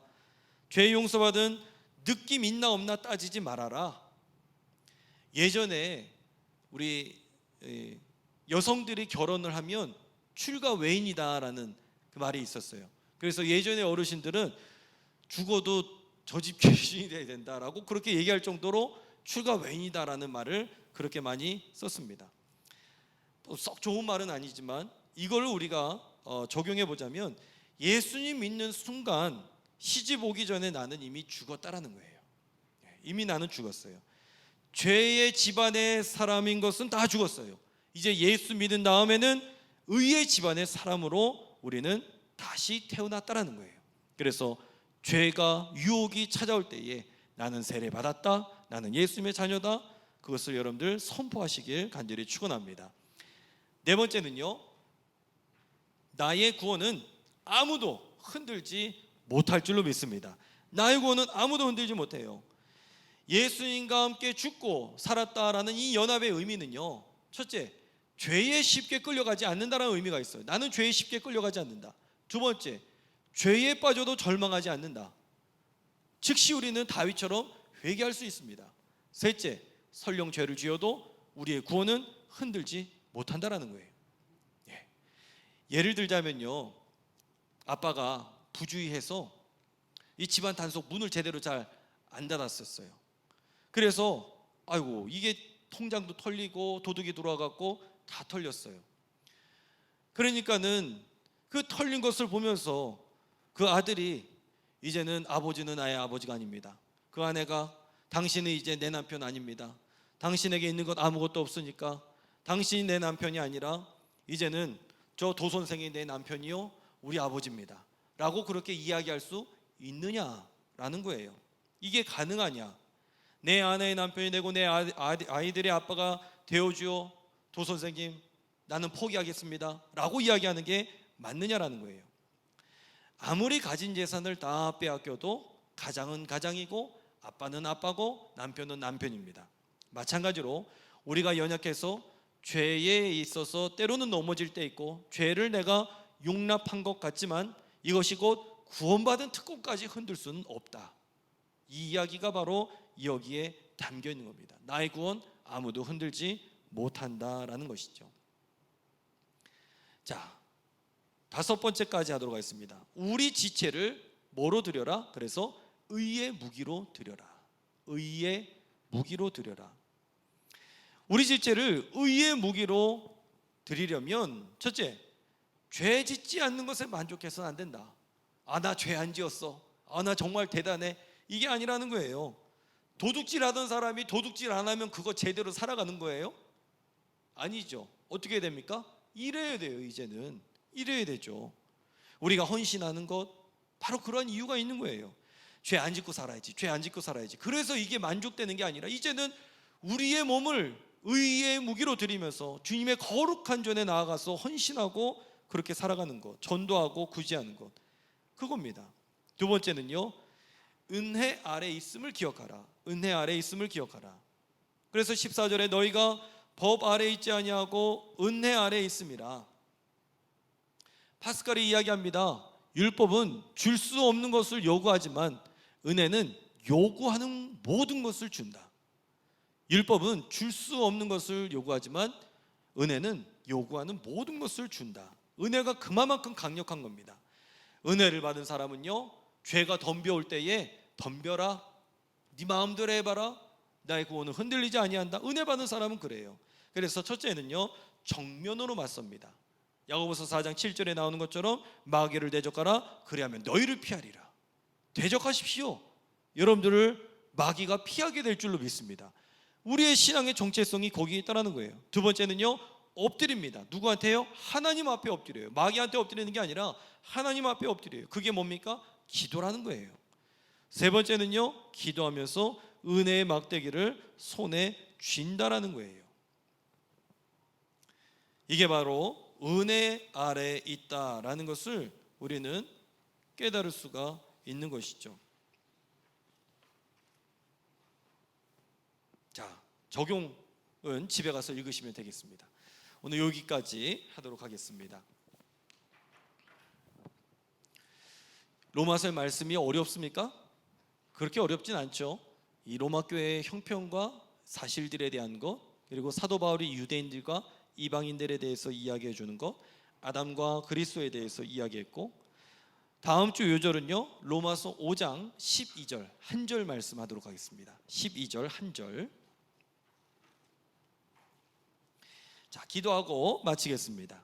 죄 용서받은 느낌 있나 없나 따지지 말아라. 예전에 우리 여성들이 결혼을 하면 출가 외인이다라는 그 말이 있었어요. 그래서 예전에 어르신들은 죽어도 저 집 귀신이 돼야 된다라고 그렇게 얘기할 정도로 출가 외인이다라는 말을 그렇게 많이 썼습니다. 썩 좋은 말은 아니지만 이걸 우리가 적용해 보자면 예수님 믿는 순간 시집 오기 전에 나는 이미 죽었다라는 거예요. 이미 나는 죽었어요. 죄의 집안의 사람인 것은 다 죽었어요. 이제 예수 믿은 다음에는 의의 집안의 사람으로 우리는 다시 태어났다라는 거예요. 그래서 죄가 유혹이 찾아올 때에 나는 세례 받았다, 나는 예수님의 자녀다, 그것을 여러분들 선포하시길 간절히 축원합니다. 네 번째는요, 나의 구원은 아무도 흔들지 못할 줄로 믿습니다. 나의 구원은 아무도 흔들지 못해요. 예수님과 함께 죽고 살았다라는 이 연합의 의미는요, 첫째, 죄에 쉽게 끌려가지 않는다라는 의미가 있어요. 나는 죄에 쉽게 끌려가지 않는다. 두 번째, 죄에 빠져도 절망하지 않는다. 즉시 우리는 다윗처럼 회개할 수 있습니다. 셋째, 설령 죄를 지어도 우리의 구원은 흔들지 못한다라는 거예요. 예를 들자면요, 아빠가 부주의해서 이 집안 단속 문을 제대로 잘 안 닫았었어요. 그래서 아이고, 이게 통장도 털리고 도둑이 들어와갖고 다 털렸어요. 그러니까는 그 털린 것을 보면서 그 아들이, 이제는 아버지는 나의 아버지가 아닙니다. 그 아내가, 당신은 이제 내 남편 아닙니다. 당신에게 있는 것 아무것도 없으니까 당신이 내 남편이 아니라 이제는 저 도선생이 내 남편이요 우리 아버지입니다 라고 그렇게 이야기할 수 있느냐라는 거예요. 이게 가능하냐? 내 아내의 남편이 되고 내 아이들의 아빠가 되어주어 도선생님 나는 포기하겠습니다 라고 이야기하는 게 맞느냐라는 거예요. 아무리 가진 재산을 다 빼앗겨도 가장은 가장이고 아빠는 아빠고 남편은 남편입니다. 마찬가지로 우리가 연약해서 죄에 있어서 때로는 넘어질 때 있고 죄를 내가 용납한 것 같지만 이것이 곧 구원받은 특권까지 흔들 수는 없다. 이 이야기가 바로 여기에 담겨 있는 겁니다. 나의 구원 아무도 흔들지 못한다라는 것이죠. 자, 다섯 번째까지 하도록 하겠습니다. 우리 지체를 뭐로 드려라? 그래서 의의 무기로 드려라. 의의 무기로 드려라. 우리 지체를 의의 무기로 드리려면 첫째, 죄 짓지 않는 것에 만족해서는 안 된다. 아, 나 죄 안 지었어. 아, 나 정말 대단해. 이게 아니라는 거예요. 도둑질 하던 사람이 도둑질 안 하면 그거 제대로 살아가는 거예요? 아니죠. 어떻게 됩니까? 이래야 돼요. 이제는 이래야 되죠. 우리가 헌신하는 것 바로 그런 이유가 있는 거예요. 죄 안 짓고 살아야지. 죄 안 짓고 살아야지. 그래서 이게 만족되는 게 아니라 이제는 우리의 몸을 의의 무기로 드리면서 주님의 거룩한 전에 나아가서 헌신하고 그렇게 살아가는 것, 전도하고 구제하는 것, 그겁니다. 두 번째는요, 은혜 아래 있음을 기억하라. 은혜 아래 있음을 기억하라. 그래서 14절에 너희가 법 아래 있지 아니하고 은혜 아래 있음이라. 파스칼이 이야기합니다. 율법은 줄 수 없는 것을 요구하지만 은혜는 요구하는 모든 것을 준다. 율법은 줄 수 없는 것을 요구하지만 은혜는 요구하는 모든 것을 준다. 은혜가 그만큼 강력한 겁니다. 은혜를 받은 사람은요, 죄가 덤벼올 때에 덤벼라, 네 마음대로 해봐라, 나의 구원은 흔들리지 아니한다. 은혜 받은 사람은 그래요. 그래서 첫째는요, 정면으로 맞섭니다. 야고보서 4장 7절에 나오는 것처럼 마귀를 대적하라, 그리하면 너희를 피하리라. 대적하십시오. 여러분들을 마귀가 피하게 될 줄로 믿습니다. 우리의 신앙의 정체성이 거기에 있다는 거예요. 두 번째는요, 엎드립니다. 누구한테요? 하나님 앞에 엎드려요. 마귀한테 엎드리는 게 아니라 하나님 앞에 엎드려요. 그게 뭡니까? 기도라는 거예요. 세 번째는요, 기도하면서 은혜의 막대기를 손에 쥔다라는 거예요. 이게 바로 은혜 아래 있다라는 것을 우리는 깨달을 수가 있는 것이죠. 자, 적용은 집에 가서 읽으시면 되겠습니다. 오늘 여기까지 하도록 하겠습니다. 로마서 말씀이 어렵습니까? 그렇게 어렵진 않죠. 이 로마 교회의 형편과 사실들에 대한 것, 그리고 사도 바울이 유대인들과 이방인들에 대해서 이야기해 주는 것, 아담과 그리스도에 대해서 이야기했고, 다음 주 요절은요, 로마서 5장 12절 한 절 말씀하도록 하겠습니다. 12절 한 절. 자, 기도하고 마치겠습니다.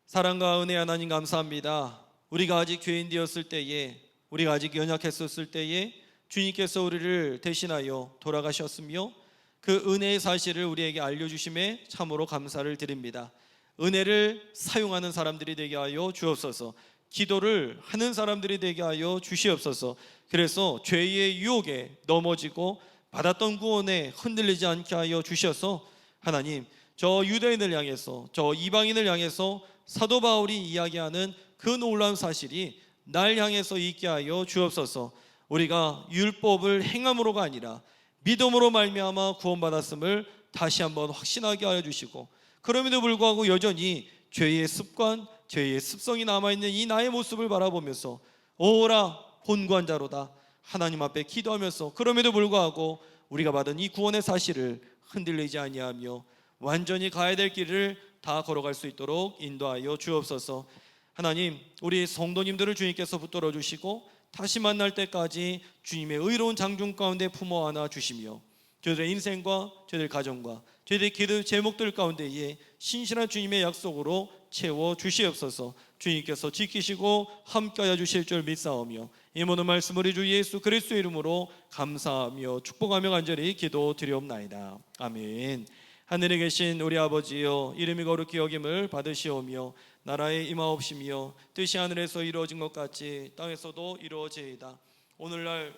사랑과 은혜 하나님 감사합니다. 우리가 아직 죄인 되었을 때에, 우리가 아직 연약했었을 때에 주님께서 우리를 대신하여 돌아가셨으며 그 은혜의 사실을 우리에게 알려주심에 참으로 감사를 드립니다. 은혜를 사용하는 사람들이 되게 하여 주옵소서. 기도를 하는 사람들이 되게 하여 주시옵소서. 그래서 죄의 유혹에 넘어지고 받았던 구원에 흔들리지 않게 하여 주셔서 하나님, 저 유대인을 향해서, 저 이방인을 향해서 사도 바울이 이야기하는 그 놀라운 사실이 날 향해서 있게 하여 주옵소서. 우리가 율법을 행함으로가 아니라 믿음으로 말미암아 구원받았음을 다시 한번 확신하게 하여 주시고, 그럼에도 불구하고 여전히 죄의 습관, 죄의 습성이 남아있는 이 나의 모습을 바라보면서 오라 혼구한 자로다 하나님 앞에 기도하면서, 그럼에도 불구하고 우리가 받은 이 구원의 사실을 흔들리지 아니하며 완전히 가야 될 길을 다 걸어갈 수 있도록 인도하여 주옵소서. 하나님, 우리 성도님들을 주님께서 붙들어 주시고 다시 만날 때까지 주님의 의로운 장중 가운데 품어 안아 주시며 저희들의 인생과 저희들 가정과 저희들의 기도 제목들 가운데에 신실한 주님의 약속으로 채워 주시옵소서. 주님께서 지키시고 함께하여 주실 줄 믿사오며 이 모든 말씀 우리 주 예수 그리스도의 이름으로 감사하며 축복하며 간절히 기도드리옵나이다. 아멘. 하늘에 계신 우리 아버지여, 이름이 거룩히 여김을 받으시오며 나라에 임하옵시며 뜻이 하늘에서 이루어진 것 같이 땅에서도 이루어지이다. 오늘날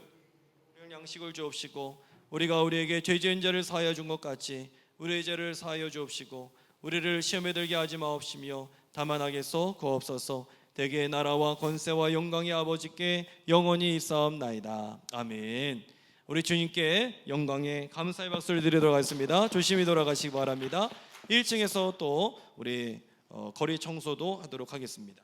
우리는 양식을 주옵시고 우리가 우리에게 죄 지은 자를 사하여 준 것 같이 우리의 죄를 사하여 주옵시고 우리를 시험에 들게 하지 마옵시며 다만 악에서 구하옵소서. 대개의 나라와 권세와 영광의 아버지께 영원히 있사옵나이다. 아멘. 우리 주님께 영광의 감사의 박수를 드리도록 하겠습니다. 조심히 돌아가시기 바랍니다. 1층에서 또 우리 거리 청소도 하도록 하겠습니다.